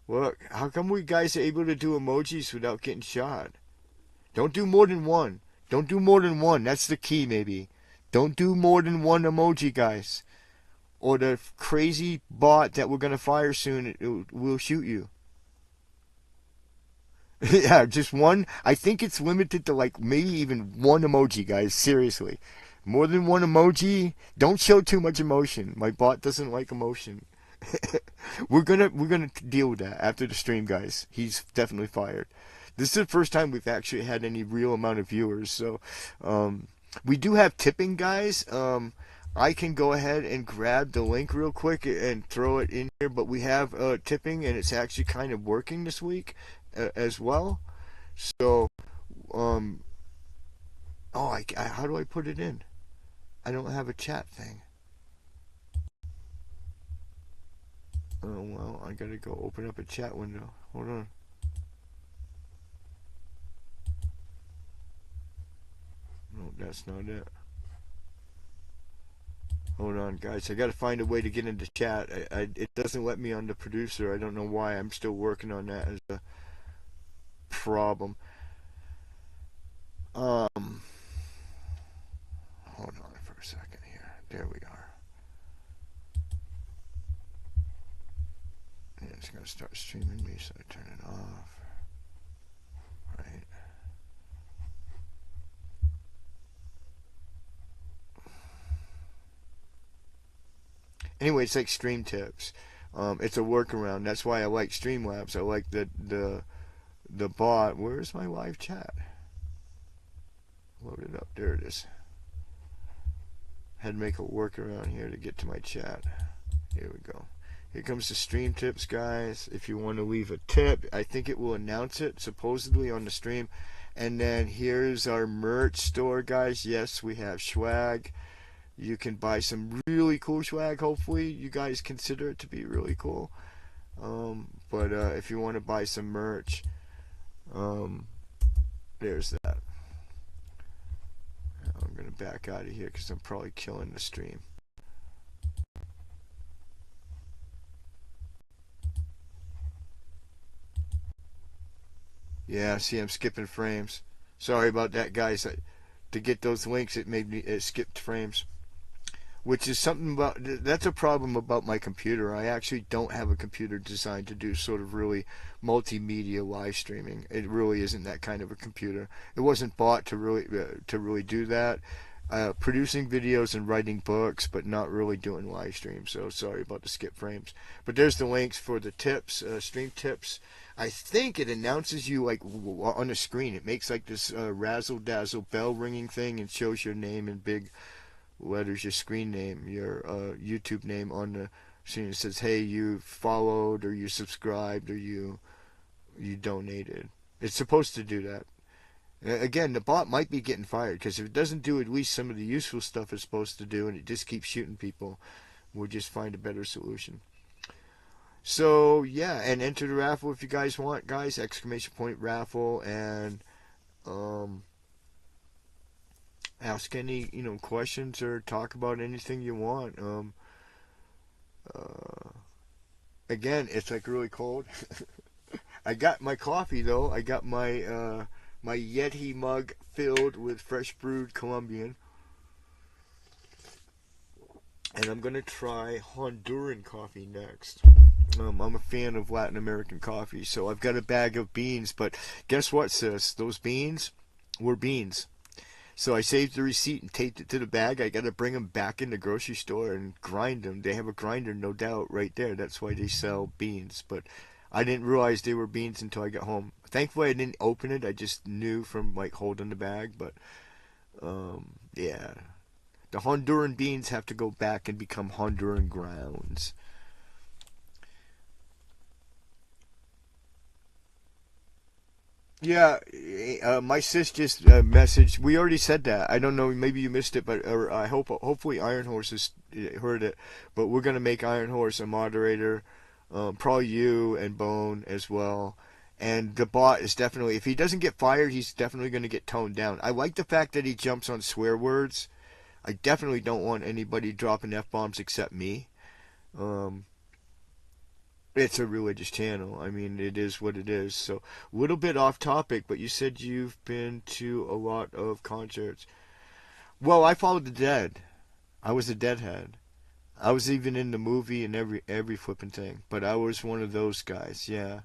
Look, how come we guys are able to do emojis without getting shot? Don't do more than one. Don't do more than one. That's the key, maybe. Don't do more than one emoji, guys. Or the crazy bot that we're going to fire soon will shoot you. Yeah, just one. I think it's limited to like maybe even one emoji, guys. Seriously. More than one emoji. Don't show too much emotion. My bot doesn't like emotion. We're gonna deal with that after the stream, guys. He's definitely fired. This is the first time we've actually had any real amount of viewers. So we do have tipping, guys. I can go ahead and grab the link real quick and throw it in here, but we have tipping, and it's actually kind of working this week as well. So how do I put it in? I don't have a chat thing. Oh well, I gotta go open up a chat window. Hold on. No, that's not it. Hold on, guys. I gotta find a way to get into chat. It doesn't let me on the producer. I don't know why. I'm still working on that as a problem. Hold on for a second here. There we are. And it's gonna start streaming me, so I turn it off. Right. Anyway, it's like stream tips. It's a workaround. That's why I like Streamlabs. I like the bot. Where's my live chat? Load it up. There it is. Had to make a workaround here to get to my chat. Here we go. Here comes the stream tips, guys. If you want to leave a tip, I think it will announce it supposedly on the stream. And then here's our merch store, guys. Yes, we have swag. You can buy some really cool swag. Hopefully you guys consider it to be really cool. But if you want to buy some merch, there's that. I'm going to back out of here because I'm probably killing the stream. Yeah, see, I'm skipping frames. Sorry about that, guys. To get those links, it made me skipped frames. Which is something about, that's a problem about my computer. I actually don't have a computer designed to do sort of really multimedia live streaming. It really isn't that kind of a computer. It wasn't bought to really do that. Producing videos and writing books, but not really doing live streams. So sorry about the skip frames. But there's the links for the tips, stream tips. I think it announces you like on the screen. It makes like this razzle dazzle bell ringing thing and shows your name in big letters, your screen name, your YouTube name on the screen. It says, hey, you followed, or you subscribed, or you donated. It's supposed to do that. Again, the bot might be getting fired, because if it doesn't do at least some of the useful stuff it's supposed to do, and it just keeps shooting people, we'll just find a better solution. So yeah, and enter the raffle if you guys want, guys. Exclamation point raffle, and ask any questions or talk about anything you want. Again, it's like really cold. I got my coffee though. I got my my Yeti mug filled with fresh brewed Colombian, and I'm gonna try Honduran coffee next. I'm a fan of Latin American coffee, so I've got a bag of beans. But guess what, sis? Those beans were beans. So I saved the receipt and taped it to the bag. I got to bring them back in the grocery store and grind them. They have a grinder, no doubt, right there. That's why they sell beans. But I didn't realize they were beans until I got home. Thankfully I didn't open it. I just knew from like holding the bag. But yeah, the Honduran beans have to go back and become Honduran grounds. Yeah, my sis just messaged. We already said that. I don't know. Maybe you missed it, but or I hope hopefully Iron Horse has heard it. But we're gonna make Iron Horse a moderator. Probably you and Bone as well. And the bot is definitely, if he doesn't get fired, he's definitely going to get toned down. I like the fact that he jumps on swear words. I definitely don't want anybody dropping F-bombs except me. It's a religious channel. I mean, it is what it is. So, a little bit off topic, but you said you've been to a lot of concerts. Well, I followed the Dead. I was a Deadhead. I was even in the movie and every flipping thing. But I was one of those guys, yeah.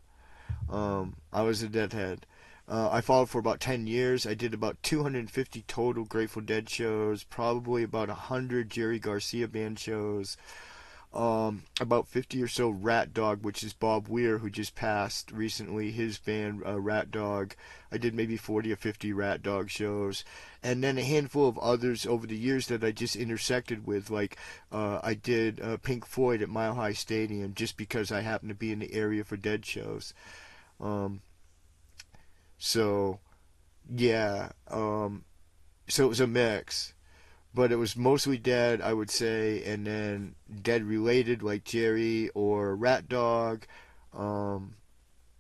I was a Deadhead. I followed for about 10 years. I did about 250 total Grateful Dead shows, probably about 100 Jerry Garcia band shows, about 50 or so Rat Dog, which is Bob Weir, who just passed recently, his band Rat Dog. I did maybe 40 or 50 Rat Dog shows, and then a handful of others over the years that I just intersected with, like I did Pink Floyd at Mile High Stadium just because I happened to be in the area for Dead shows. So yeah, so it was a mix, but it was mostly Dead, I would say, and then Dead related like Jerry or Rat Dog, and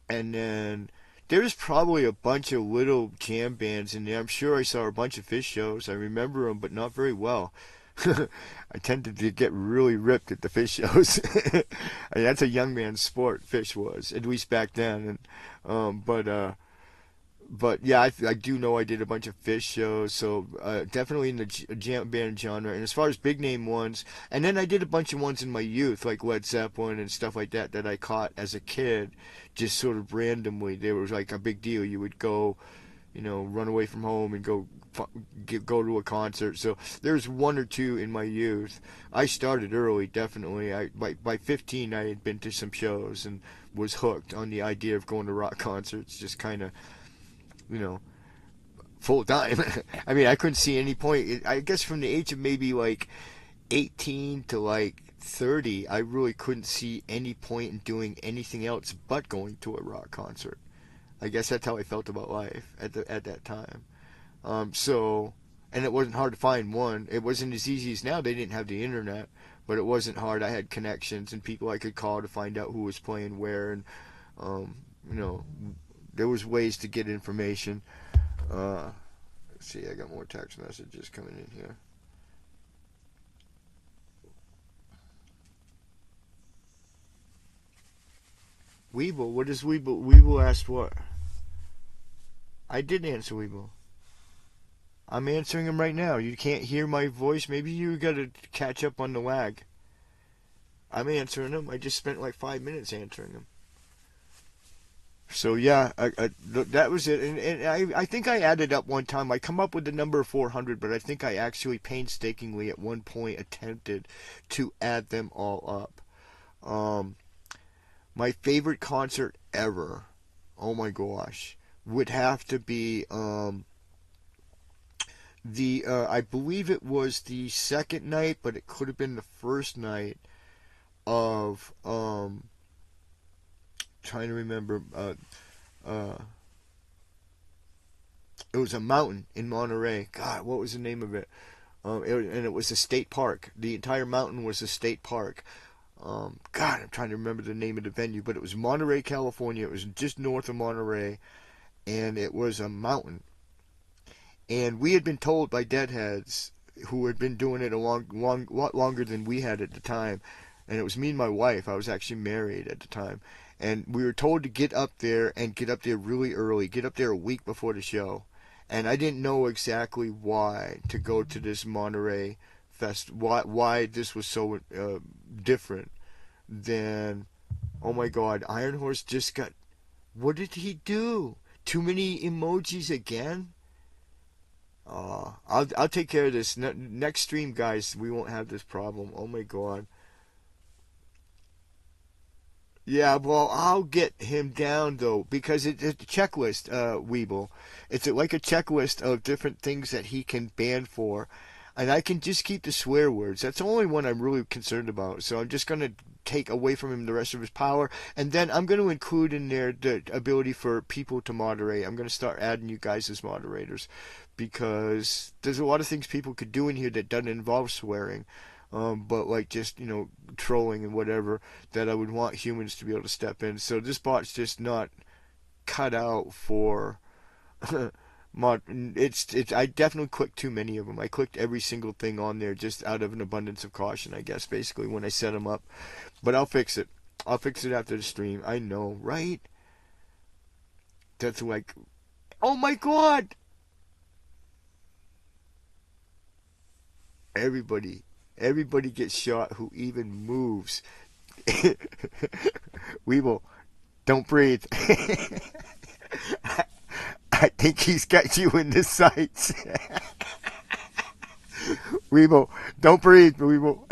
then there's probably a bunch of little jam bands in there. I'm sure I saw a bunch of Fish shows. I remember them, but not very well. I tended to get really ripped at the Fish shows. I mean, that's a young man's sport, Fish was, at least back then. And but yeah, I do know I did a bunch of Fish shows, so definitely in the jam band genre. And as far as big name ones, and then I did a bunch of ones in my youth, like Led Zeppelin and stuff like that, that I caught as a kid, just sort of randomly. They were like a big deal. You would go, run away from home and go to a concert. So there's one or two in my youth. I started early, definitely. By 15, I had been to some shows and was hooked on the idea of going to rock concerts, just kind of, full time. I mean, I couldn't see any point. I guess from the age of maybe like 18 to like 30, I really couldn't see any point in doing anything else but going to a rock concert. I guess that's how I felt about life at that time. So, and it wasn't hard to find one. It wasn't as easy as now. They didn't have the internet, but it wasn't hard. I had connections and people I could call to find out who was playing where, and there was ways to get information. Let's see, I got more text messages coming in here. Weeble, what is Weeble? Weeble asked what? I did answer Weeble. I'm answering him right now. You can't hear my voice? Maybe you gotta catch up on the lag. I'm answering him. I just spent like 5 minutes answering him. So yeah, that was it. And I think I added up one time. I come up with the number 400, but I think I actually painstakingly at one point attempted to add them all up. My favorite concert ever, oh my gosh, would have to be I believe it was the second night, but it could have been the first night of trying to remember. It was a mountain in Monterey. God, what was the name of it? And it was a state park. The entire mountain was a state park. God, I'm trying to remember the name of the venue, but it was Monterey, California. It was just north of Monterey, and it was a mountain. And we had been told by deadheads who had been doing it a lot longer than we had at the time, and it was me and my wife. I was actually married at the time, and we were told to get up there and get up there really early, get up there a week before the show. And I didn't know exactly why to go to this Monterey Fest, why this was so different than, oh my God, Iron Horse just got, what did he do? Too many emojis again? I'll take care of this. Next stream, guys, we won't have this problem. Oh my God. Yeah, well, I'll get him down though because it's a checklist, Weeble. It's like a checklist of different things that he can ban for, and I can just keep the swear words. That's the only one I'm really concerned about. So I'm just gonna take away from him the rest of his power, and then I'm gonna include in there the ability for people to moderate. I'm gonna start adding you guys as moderators because there's a lot of things people could do in here that doesn't involve swearing. But like just trolling and whatever that I would want humans to be able to step in. So this bot's just not cut out for mod. It's I definitely clicked too many of them. I clicked every single thing on there just out of an abundance of caution, I guess, basically when I set them up. But I'll fix it. I'll fix it after the stream. I know, right? That's like, oh my god! Everybody gets shot who even moves. Weevil, don't breathe. I think he's got you in the sights. Weevil, don't breathe, Weevil.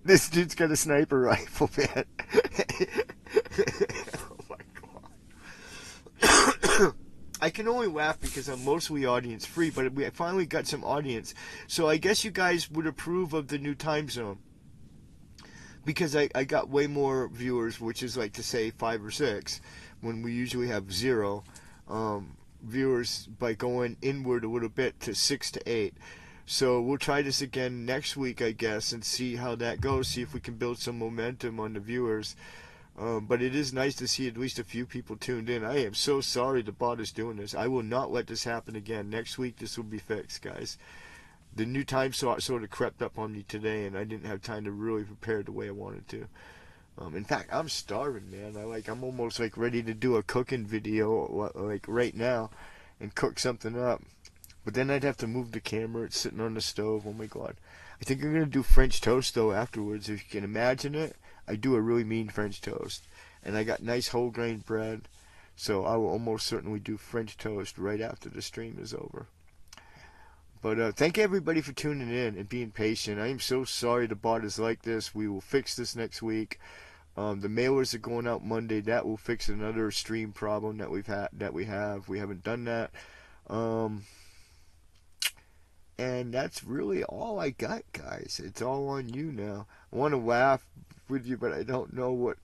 This dude's got a sniper rifle, man. Oh my god. I can only laugh because I'm mostly audience free, but we finally got some audience. So I guess you guys would approve of the new time zone. Because I got way more viewers, which is like to say 5 or 6, when we usually have 0 viewers by going inward a little bit to 6 to 8. So we'll try this again next week, I guess, and see how that goes, see if we can build some momentum on the viewers. But it is nice to see at least a few people tuned in. I am so sorry the bot is doing this. I will not let this happen again. Next week this will be fixed, guys. The new time slot sort of crept up on me today, and I didn't have time to really prepare the way I wanted to. In fact, I'm starving, man. I'm almost like ready to do a cooking video like right now and cook something up. But then I'd have to move the camera. It's sitting on the stove. Oh my god. I think I'm gonna do French toast though afterwards. If you can imagine it, I do a really mean French toast, and I got nice whole grain bread. So I will almost certainly do French toast right after the stream is over. But thank everybody for tuning in and being patient. I am so sorry the bot is like this. We will fix this next week. The mailers are going out Monday. That will fix another stream problem that we have. We haven't done that. And that's really all I got, guys. It's all on you now. I want to laugh with you, but I don't know what.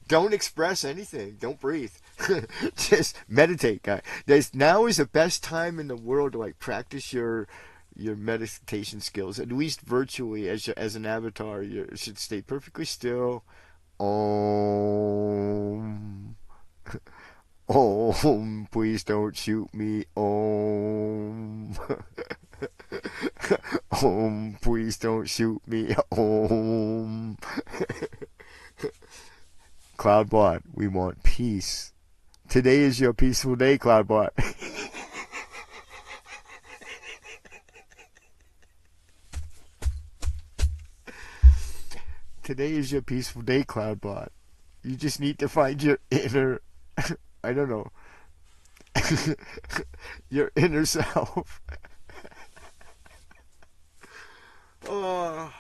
Don't express anything. Don't breathe. Just meditate, guys. Now is the best time in the world to like practice your meditation skills. At least virtually, as an avatar, you should stay perfectly still. Om. Om, please don't shoot me. Om. Om, please don't shoot me. Om. Cloudbot, we want peace. Today is your peaceful day, Cloudbot. Today is your peaceful day, Cloudbot. You just need to find your inner, I don't know, your inner self. Oh.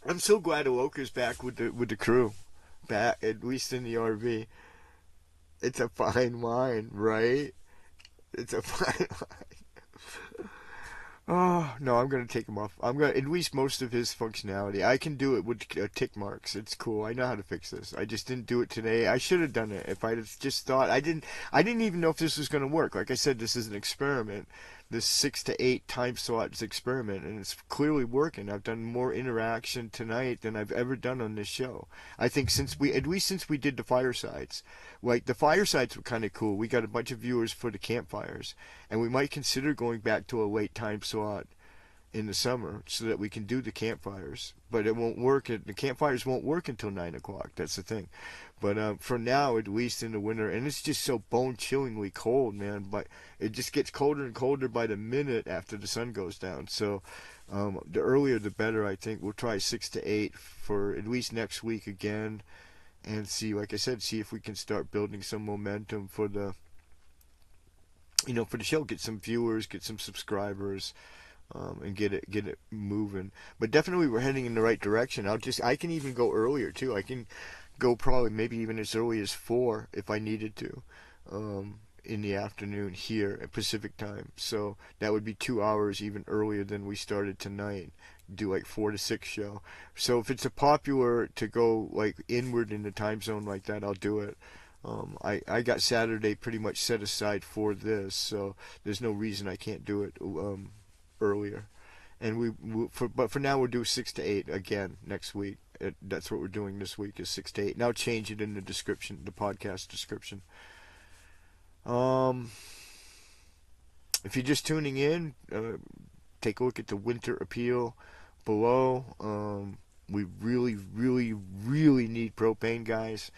I'm so glad Aloka's back with the crew, back at least in the RV. It's a fine wine, right? It's a fine wine. Oh no, I'm gonna take him off. I'm gonna at least most of his functionality. I can do it with tick marks. It's cool. I know how to fix this. I just didn't do it today. I should have done it if I just thought. I didn't even know if this was gonna work. Like I said, this is an experiment. This 6 to 8 time slots experiment, and it's clearly working. I've done more interaction tonight than I've ever done on this show. I think since we did the firesides. Like the firesides were kind of cool. We got a bunch of viewers for the campfires, and we might consider going back to a late time slot in the summer so that we can do the campfires. But it won't work. The campfires won't work until 9 o'clock. That's the thing. But for now, at least in the winter, and it's just so bone-chillingly cold, man. But it just gets colder and colder by the minute after the sun goes down. So the earlier the better, I think. We'll try 6 to 8 for at least next week again, and see, like I said, see if we can start building some momentum for the, for the show. Get some viewers, get some subscribers. and get it moving. But definitely we're heading in the right direction. I can even go earlier too. I can go probably maybe even as early as 4 if I needed to, in the afternoon here at Pacific time. So that would be 2 hours even earlier than we started tonight. Do like 4 to 6 show. So if it's a popular to go like inward in the time zone like that, I'll do it. I got Saturday pretty much set aside for this, so there's no reason I can't do it earlier. And but for now we'll do 6 to 8 again next week. That's what we're doing this week is 6 to 8. Now change it in the description, the podcast description. If you're just tuning in, take a look at the winter appeal below. We really, really, really need propane, guys.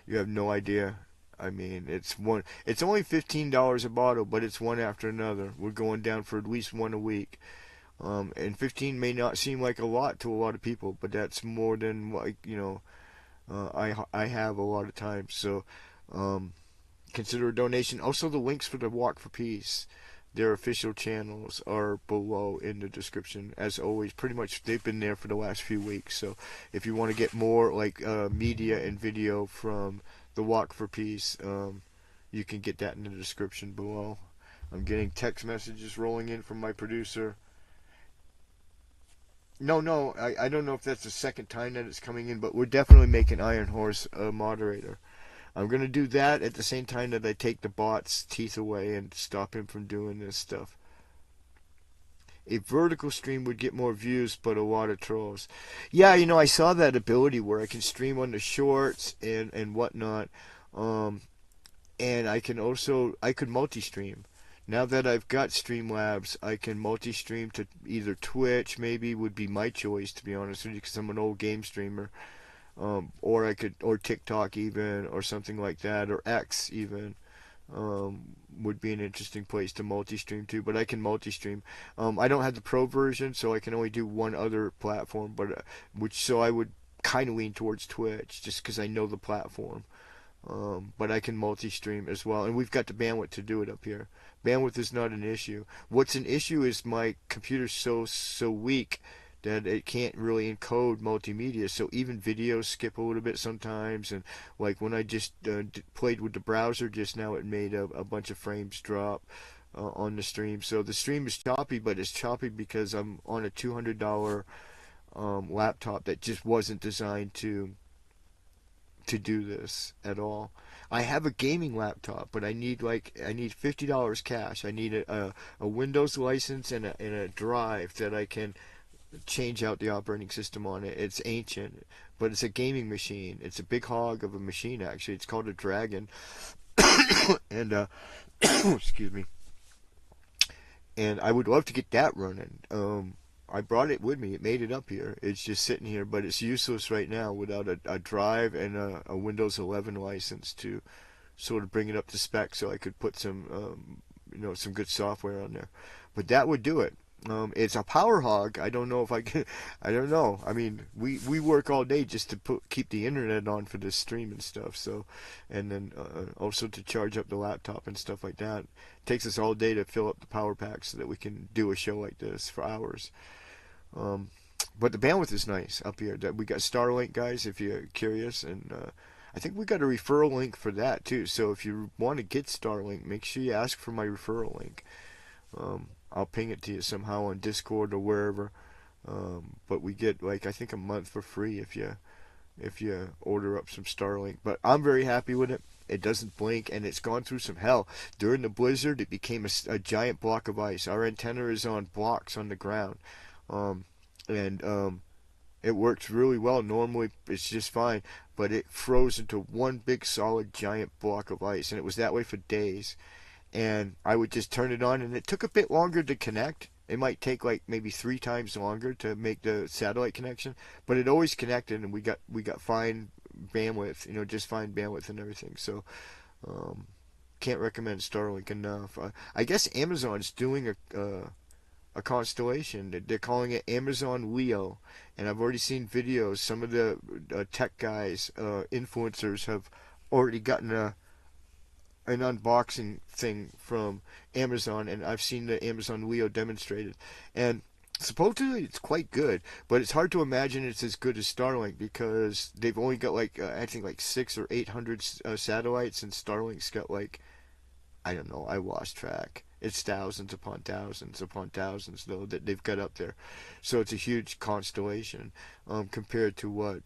You have no idea. I mean, it's only $15 a bottle, but it's one after another. We're going down for at least one a week. And 15 may not seem like a lot to a lot of people, but that's more than like, I have a lot of times. So, consider a donation. Also, the links for the Walk for Peace, their official channels, are below in the description. As always, pretty much they've been there for the last few weeks. So if you want to get more like media and video from the Walk for Peace, you can get that in the description below. I'm getting text messages rolling in from my producer. No, I don't know if that's the second time that it's coming in, but we're definitely making Iron Horse a moderator. I'm going to do that at the same time that I take the bot's teeth away and stop him from doing this stuff. A vertical stream would get more views, but a lot of trolls. Yeah, I saw that ability where I can stream on the shorts and whatnot. And I could multi-stream. Now that I've got Streamlabs, I can multi-stream to either Twitch, maybe would be my choice, to be honest with you, because I'm an old game streamer. Or TikTok even, or something like that, or X even, would be an interesting place to multi-stream to. But I can multi-stream. I don't have the pro version, so I can only do one other platform, but so I would kind of lean towards Twitch, just because I know the platform. But I can multi-stream as well, and we've got the bandwidth to do it up here. Bandwidth is not an issue. What's an issue is my computer's so weak that it can't really encode multimedia, so even videos skip a little bit sometimes. And like when I just played with the browser just now, it made a bunch of frames drop on the stream. So the stream is choppy, but it's choppy because I'm on a $200 laptop that just wasn't designed to do this at all. I have a gaming laptop, but I need $50 cash. I need a Windows license and a drive that I can change out the operating system on it. It's ancient, but it's a gaming machine. It's a big hog of a machine, actually. It's called a Dragon. And excuse me. And I would love to get that running. I brought it with me. It made it up here. It's just sitting here, but it's useless right now without a drive and a Windows 11 license to sort of bring it up to spec, so I could put some some good software on there. But that would do it. It's a power hog. I don't know if I can. I don't know. I mean, we work all day just to keep the internet on for this stream and stuff. So, and then also to charge up the laptop and stuff like that. It takes us all day to fill up the power pack so that we can do a show like this for hours. But the bandwidth is nice up here. We got Starlink, guys, if you're curious, and I think we got a referral link for that too. So if you want to get Starlink, make sure you ask for my referral link. I'll ping it to you somehow on Discord or wherever. But we get I think a month for free if you order up some Starlink. But I'm very happy with it. It doesn't blink, and it's gone through some hell. During the blizzard, it became a giant block of ice. Our antenna is on blocks on the ground. It works really well. Normally it's just fine, but it froze into one big solid giant block of ice, and it was that way for days. And I would just turn it on, and it took a bit longer to connect. It might take maybe 3 times longer to make the satellite connection, but it always connected, and we got fine bandwidth, just fine bandwidth and everything. So can't recommend Starlink enough. I guess Amazon's doing a constellation. They're calling it Amazon Leo, and I've already seen videos. Some of the tech guys, influencers, have already gotten an unboxing thing from Amazon, and I've seen the Amazon Leo demonstrated, and supposedly it's quite good, but it's hard to imagine it's as good as Starlink because they've only got like I think like 600 or 800 satellites, and Starlink's got like, I don't know, I lost track. It's thousands upon thousands though that they've got up there, so it's a huge constellation compared to what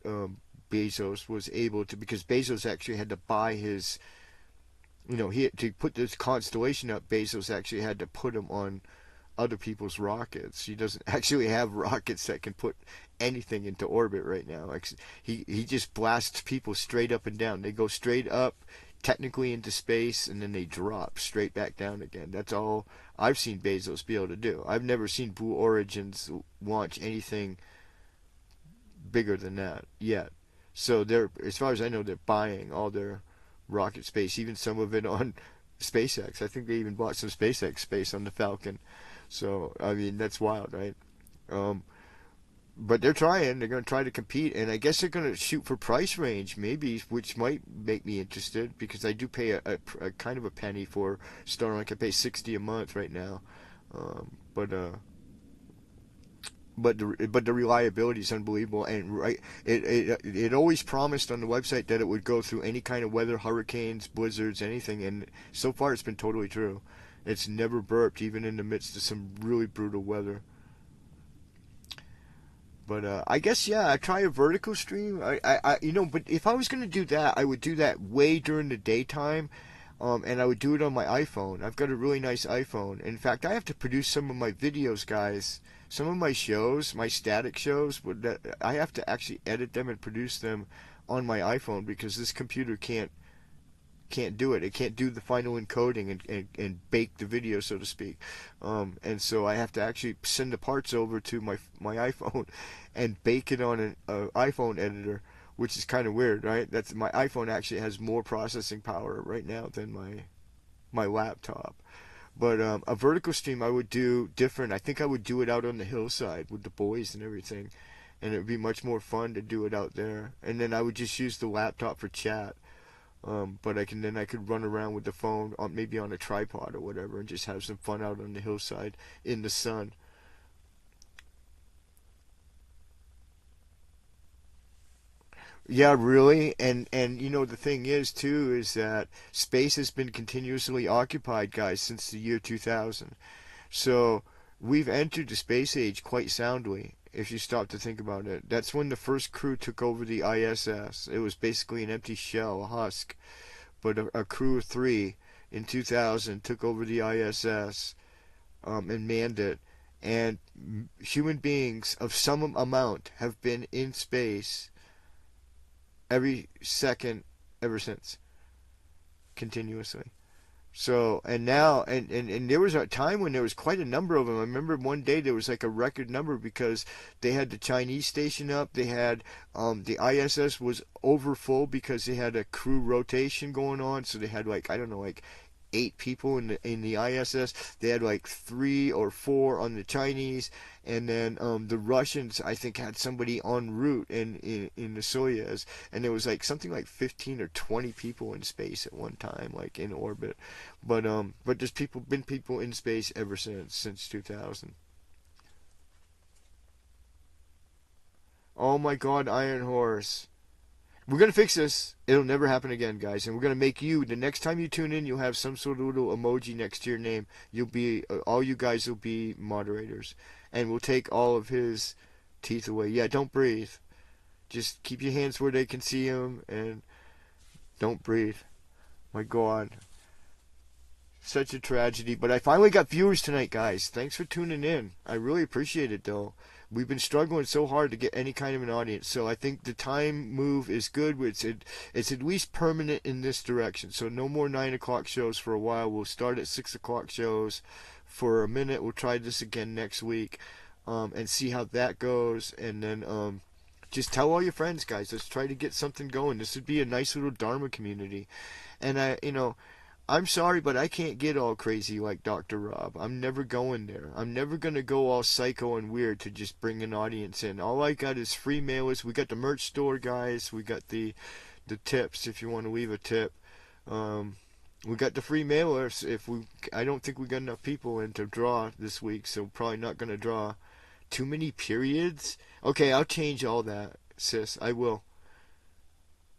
Bezos was able to, because Bezos actually had to buy his, he to put this constellation up. Bezos actually had to put them on other people's rockets. He doesn't actually have rockets that can put anything into orbit right now. Like, he just blasts people straight up and down. They go straight up, technically into space, and then they drop straight back down again. That's all I've seen Bezos be able to do. I've never seen Blue Origins launch anything bigger than that yet. So they're, as far as I know, they're buying all their rocket space, even some of it on SpaceX. I think they even bought some SpaceX space on the Falcon. So, I mean, that's wild, right? But they're trying. They're going to try to compete, and I guess they're going to shoot for price range, maybe, which might make me interested, because I do pay a kind of a penny for Starlink. I pay $60 a month right now, but the reliability is unbelievable, and it always promised on the website that it would go through any kind of weather, hurricanes, blizzards, anything, and so far it's been totally true. It's never burped, even in the midst of some really brutal weather. But I guess, yeah, I try a vertical stream. But if I was going to do that, I would do that way during the daytime, and I would do it on my iPhone. I've got a really nice iPhone. In fact, I have to produce some of my videos, guys. Some of my shows, my static shows, I have to actually edit them and produce them on my iPhone, because this computer can't do it. It can't do the final encoding and bake the video, so to speak. And so I have to actually send the parts over to my iPhone and bake it on an iPhone editor, which is kind of weird, right? That's, my iPhone actually has more processing power right now than my laptop. But a vertical stream I would do different. I think I would do it out on the hillside with the boys and everything, and it would be much more fun to do it out there. And then I would just use the laptop for chat. But I could run around with the phone maybe on a tripod or whatever, and just have some fun out on the hillside in the sun. Yeah, really. And the thing is too is that space has been continuously occupied, guys, since the year 2000. So we've entered the space age quite soundly, if you stop to think about it. That's when the first crew took over the ISS. It was basically an empty shell, a husk. But a crew of 3 in 2000 took over the ISS and manned it. And human beings of some amount have been in space every second ever since, continuously. So, and now, and there was a time when there was quite a number of them. I remember one day there was like a record number, because they had the Chinese station up. They had, the ISS was over full because they had a crew rotation going on. So they had like, I don't know, like 8 people in the ISS. They had like 3 or 4 on the Chinese, and then the Russians, I think, had somebody en route in the Soyuz, and there was like something like 15 or 20 people in space at one time, like in orbit. But there's been people in space ever since 2000. Oh my God, Iron Horse. We're going to fix this. It'll never happen again, guys. And we're going to make you, the next time you tune in, you'll have some sort of little emoji next to your name. You'll be, all you guys will be moderators. And we'll take all of his teeth away. Yeah, don't breathe. Just keep your hands where they can see them, and don't breathe. My God. Such a tragedy. But I finally got viewers tonight, guys. Thanks for tuning in. I really appreciate it, though. We've been struggling so hard to get any kind of an audience, so I think the time move is good. It's at least permanent in this direction. So no more 9 o'clock shows for a while. We'll start at 6 o'clock shows for a minute. We'll try this again next week, and see how that goes. And then just tell all your friends, guys. Let's try to get something going. This would be a nice little Dharma community. And I'm sorry, but I can't get all crazy like Dr. Rob. I'm never going there. I'm never going to go all psycho and weird to just bring an audience in. All I got is free mailers. We got the merch store, guys. We got the tips if you want to leave a tip. We got the free mailers. I don't think we got enough people in to draw this week, so probably not gonna draw. Too many periods? Okay, I'll change all that, sis. I will.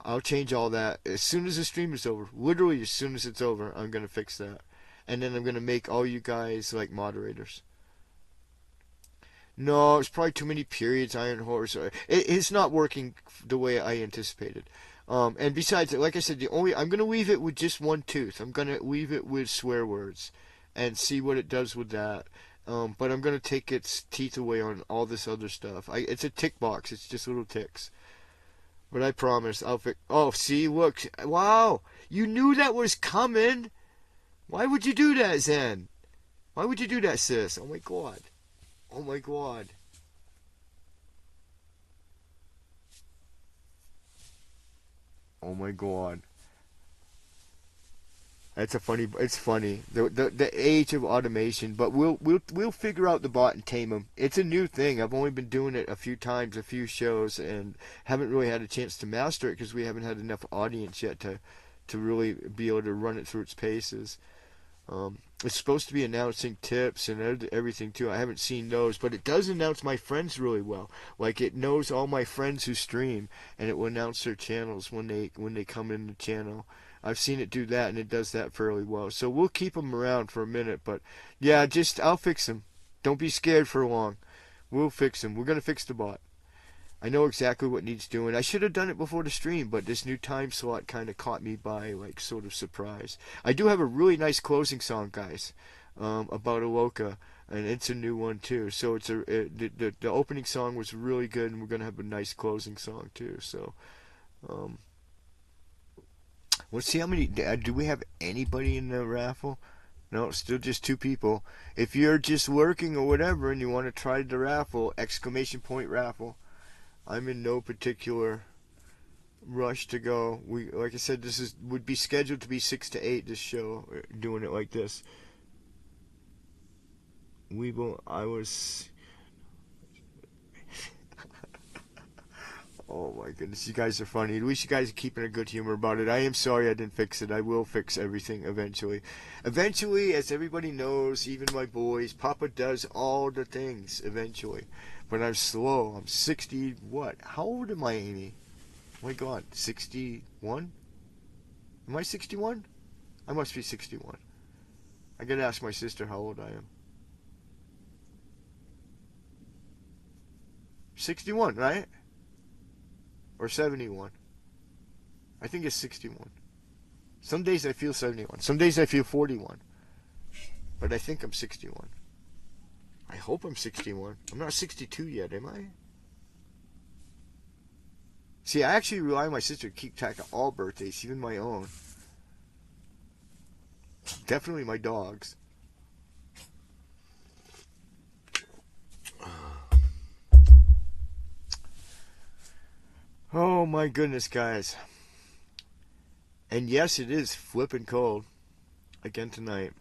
I'll change all that as soon as the stream is over. Literally, as soon as it's over, I'm gonna fix that, and then I'm gonna make all you guys like moderators. No, it's probably too many periods. Iron Horse. It's not working the way I anticipated. And besides, like I said, I'm gonna leave it with just one tooth. I'm gonna leave it with swear words, and see what it does with that. But I'm gonna take its teeth away on all this other stuff. It's a tick box. It's just little ticks. But I promise I'll fix. Oh, see, look, wow! You knew that was coming. Why would you do that, Zen? Why would you do that, sis? Oh my god. Oh my god. Oh my god. That's a funny. It's funny. The age of automation, but we'll figure out the bot and tame him. It's a new thing. I've only been doing it a few times, a few shows, and haven't really had a chance to master it because we haven't had enough audience yet to really be able to run it through its paces. It's supposed to be announcing tips and everything too. I haven't seen those, but it does announce my friends really well. Like it knows all my friends who stream, and it will announce their channels when they come in the channel. I've seen it do that, and it does that fairly well. So we'll keep them around for a minute, but yeah, I'll fix them. Don't be scared for long. We'll fix them. We're gonna fix the bot. I know exactly what needs doing. I should have done it before the stream, but this new time slot kind of caught me by like sort of surprise. I do have a really nice closing song, guys, about Aloka, and it's a new one too. So the opening song was really good, and we're gonna have a nice closing song too. So let's see how many. Do we have anybody in the raffle? No, still just 2 people. If you're just lurking or whatever, and you want to try the raffle, ! Raffle. I'm in no particular rush to go. Like I said, this would be scheduled to be 6 to 8. This show, doing it like this. I was. Oh my goodness, you guys are funny. At least you guys are keeping a good humor about it. I am sorry I didn't fix it. I will fix everything eventually. Eventually, as everybody knows, even my boys, Papa does all the things eventually. But I'm slow. I'm 60, what? How old am I, Amy? Oh my god, 61? Am I 61? I must be 61. I gotta ask my sister how old I am. 61, right? Or 71. I think it's 61. Some days I feel 71. Some days I feel 41. But I think I'm 61. I hope I'm 61. I'm not 62 yet, am I? See, I actually rely on my sister to keep track of all birthdays, even my own. Definitely my dog's. Oh my goodness, guys. And yes, it is flipping cold again tonight.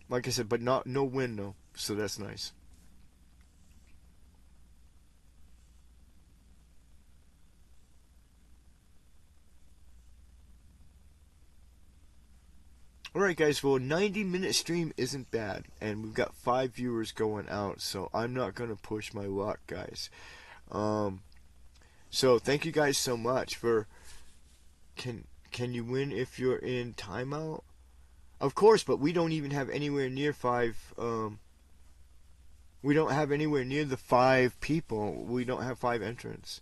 Like I said, but no wind though, so that's nice. Alright guys, well, 90-minute stream isn't bad, and we've got 5 viewers going out, so I'm not going to push my luck, guys. So thank you guys so much for... Can you win if you're in timeout? Of course, but we don't even have anywhere near 5... we don't have anywhere near the 5 people. We don't have 5 entrants.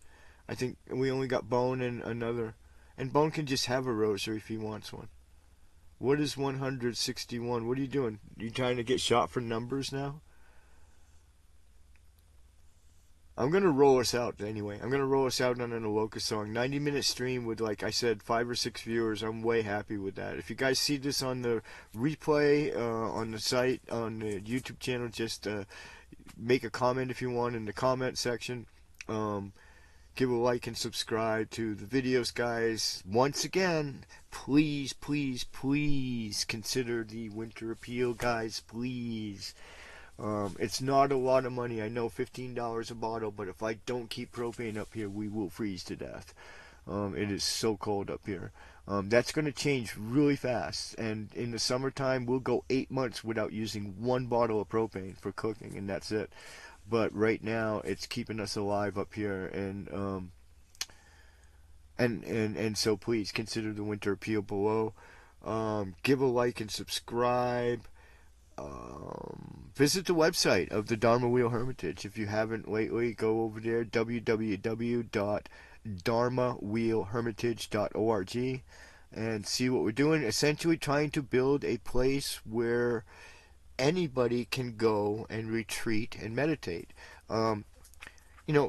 I think we only got Bone and another. And Bone can just have a rosary if he wants one. What is 161? What are you doing? You trying to get shot for numbers now? I'm going to roll us out anyway. I'm going to roll us out on an Aloka song. 90-minute stream with, like I said, 5 or 6 viewers. I'm way happy with that. If you guys see this on the replay, on the site, on the YouTube channel, just make a comment if you want in the comment section. Give a like and subscribe to the videos, guys. Once again, please, please, please consider the winter appeal, guys. Please. It's not a lot of money. I know $15 a bottle, but if I don't keep propane up here, we will freeze to death. It is so cold up here. That's going to change really fast, and in the summertime we'll go 8 months without using one bottle of propane for cooking, and that's it. But right now it's keeping us alive up here, and so please consider the winter appeal below. Give a like and subscribe. Visit the website of the Dharma Wheel Hermitage. If you haven't lately, go over there, www.dharmawheelhermitage.org, and see what we're doing. Essentially trying to build a place where anybody can go and retreat and meditate.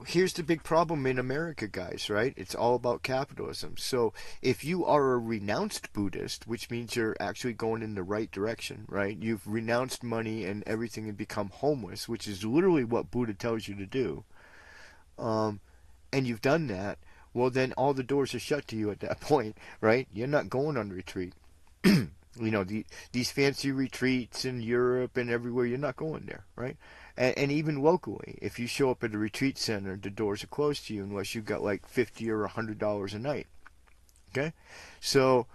Here's the big problem in America, guys, right? It's all about capitalism. So if you are a renounced Buddhist, which means you're actually going in the right direction, right? You've renounced money and everything and become homeless, which is literally what Buddha tells you to do. And you've done that, well, then all the doors are shut to you at that point, right? You're not going on retreat. These fancy retreats in Europe and everywhere, you're not going there, right? And even locally, if you show up at a retreat center, the doors are closed to you unless you've got like $50 or $100 a night. Okay, so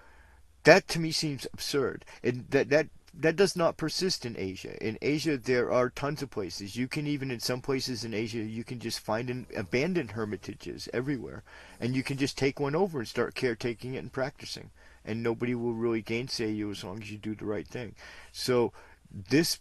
that to me seems absurd, and that does not persist in Asia. In Asia, there are tons of places. You can even, in some places in Asia, you can just find abandoned hermitages everywhere, and you can just take one over and start caretaking it and practicing, and nobody will really gainsay you as long as you do the right thing. So this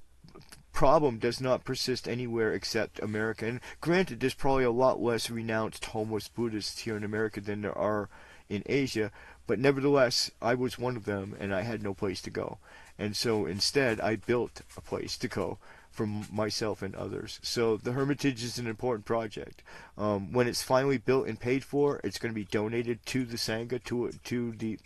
problem does not persist anywhere except America. And granted, there's probably a lot less renounced homeless Buddhists here in America than there are in Asia, but nevertheless, I was one of them, and I had no place to go. And so instead, I built a place to go for myself and others. So the Hermitage is an important project. When it's finally built and paid for, it's going to be donated to the Sangha, to the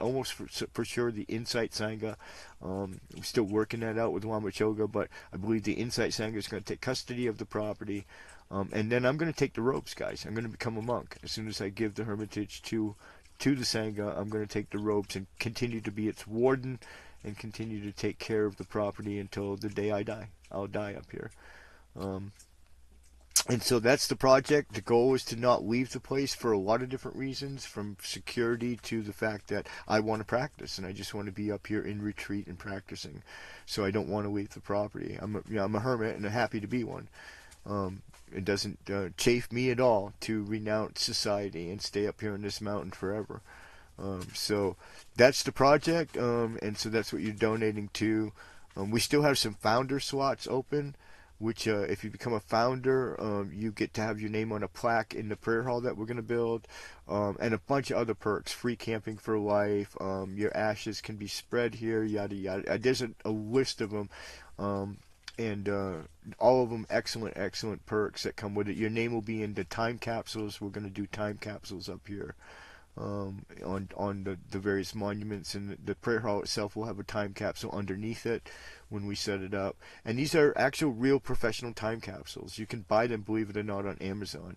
almost for sure the Insight Sangha. I'm still working that out with Lama Choga, but I believe the Insight Sangha is going to take custody of the property. And then I'm going to take the robes, guys. I'm going to become a monk. As soon as I give the Hermitage to the Sangha, I'm going to take the robes and continue to be its warden and continue to take care of the property until the day I die. I'll die up here. And so that's the project. The goal is to not leave the place for a lot of different reasons, from security to the fact that I want to practice and I just want to be up here in retreat and practicing. So I don't want to leave the property. I'm a hermit and I'm happy to be one. It doesn't chafe me at all to renounce society and stay up here in this mountain forever. So that's the project, and so that's what you're donating to. We still have some founder slots open, which if you become a founder, you get to have your name on a plaque in the prayer hall that we're going to build, and a bunch of other perks, free camping for life, your ashes can be spread here, yada yada. There's a list of them, and all of them excellent perks that come with it. Your name will be in the time capsules. We're going to do time capsules up here. On the various monuments, and the prayer hall itself will have a time capsule underneath it when we set it up. And these are actual real professional time capsules. You can buy them, believe it or not, on Amazon,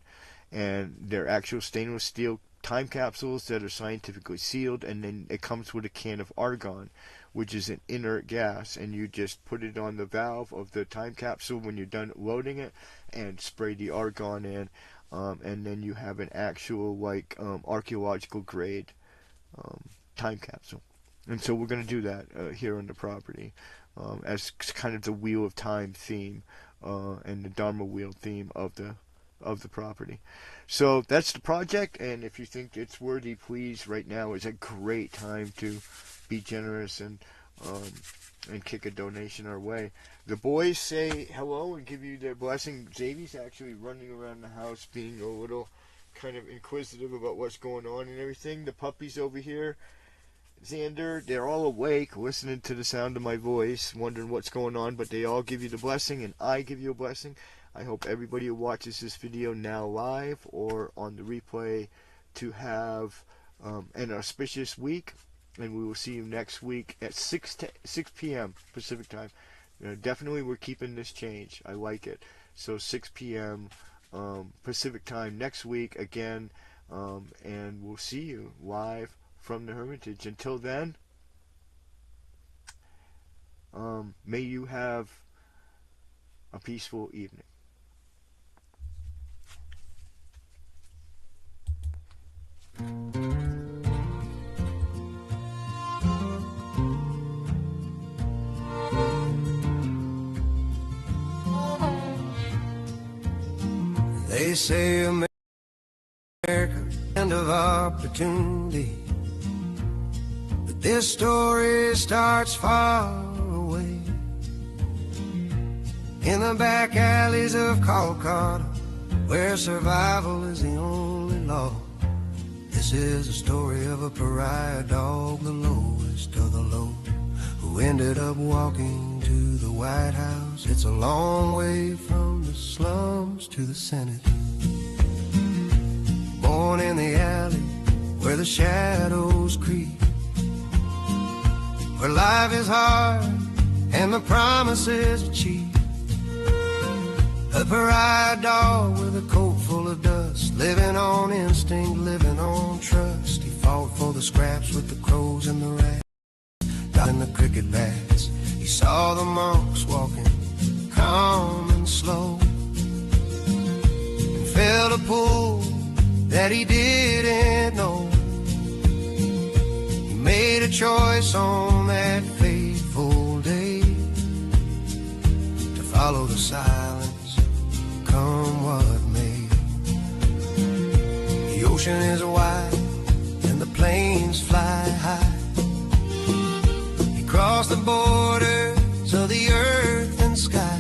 and they're actual stainless steel time capsules that are scientifically sealed, and then it comes with a can of argon, which is an inert gas, and you just put it on the valve of the time capsule when you're done loading it and spray the argon in. And then you have an actual archaeological grade time capsule. And so we're going to do that here on the property as kind of the Wheel of Time theme and the Dharma Wheel theme of the property. So that's the project, and if you think it's worthy, please, right now is a great time to be generous and kick a donation our way. The boys say hello and give you their blessing. Xavier's actually running around the house being a little kind of inquisitive about what's going on and everything. The puppies over here, Xander, they're all awake, listening to the sound of my voice, wondering what's going on, but they all give you the blessing, and I give you a blessing. I hope everybody who watches this video now live or on the replay to have an auspicious week, and we will see you next week at 6 p.m. Pacific time. Definitely we're keeping this change. I like it. So 6 p.m. Pacific time next week again, and we'll see you live from the Hermitage. Until then, may you have a peaceful evening. They say America, land of opportunity, but this story starts far away, in the back alleys of Calcutta, where survival is the only law. This is a story of a pariah dog, the lowest of the low, who ended up walking to the White House. It's a long way from the slums to the Senate. Born in the alley where the shadows creep, where life is hard and the promises are cheap. A pariah dog with a coat full of dust, living on instinct, living on trust. He fought for the scraps with the crows and the rats, and the cricket bats. He saw the monks walking calm and slow, and felt a pull that he didn't know. He made a choice on that fateful day to follow the silence, come what may. The ocean is wide and the plains fly high. He crossed the borders of the earth and sky,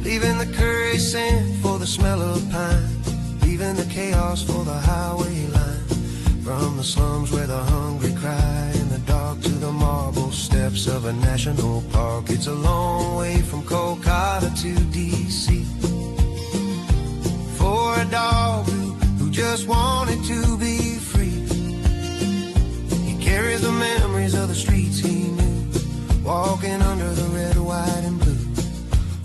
leaving the curry scent for the smell of pine, leaving the chaos for the highway line. From the slums where the hungry cry in the dark to the marble steps of a national park. It's a long way from Kolkata to D.C. for a dog who just wanted to be free. He carries the memories of the streets he knew, walking under the red, white, and blue.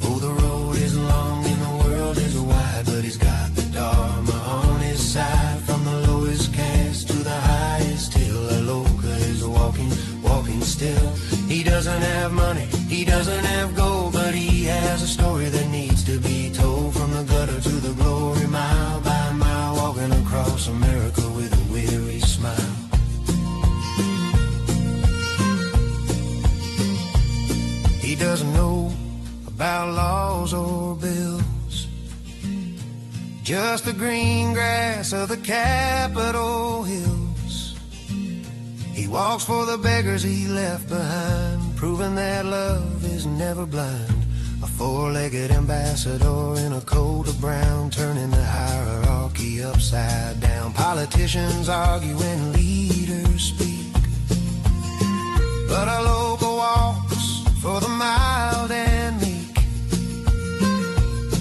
Oh, the road is long and the world is wide, but he's got the Dharma on his side. From the lowest caste to the highest hill, Aloka is walking still. He doesn't have money, he doesn't have gold, but he has a story that needs to be told. From the gutter to the glory, mile by mile, walking across America with a weary smile. He doesn't know about laws or bills, just the green grass of the Capitol Hills. He walks for the beggars he left behind, proving that love is never blind. A four-legged ambassador in a coat of brown, turning the hierarchy upside down. Politicians argue and leaders speak, but Aloka walks for the mild and meek.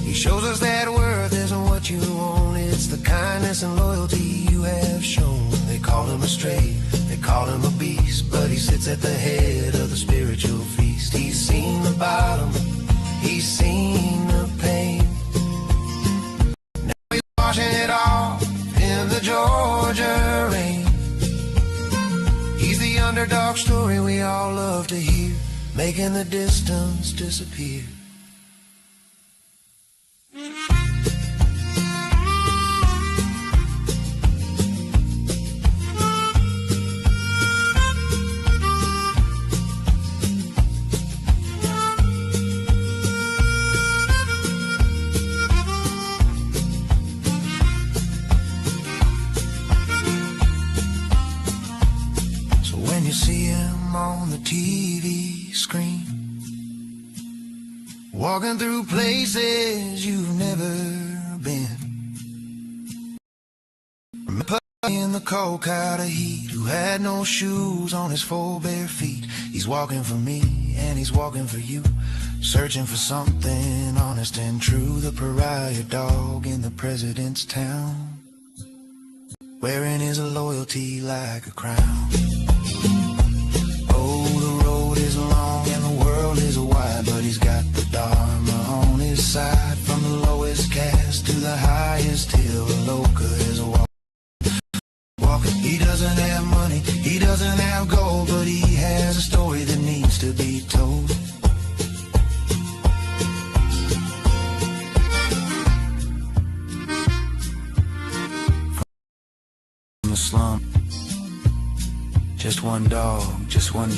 He shows us that worth isn't what you own, it's the kindness and loyalty you have shown. They call him a stray, they call him a beast, but he sits at the head of the spiritual feast. He's seen the bottom, he's seen the pain. Now he's washing it off in the Georgia rain. He's the underdog story we all love to hear, making the distance disappear. You see him on the TV screen, walking through places you've never been. Remember in the Kolkata heat, who had no shoes on his four bare feet. He's walking for me and he's walking for you, searching for something honest and true. The pariah dog in the president's town, wearing his loyalty like a crown. Oh, the road is long and the world is wide, but he's got the Dharma on his side. From the lowest caste to the highest hill, Aloka is walking. He doesn't have money, he doesn't have gold, but he has a story that needs to be told. From the slum, just one dog, just one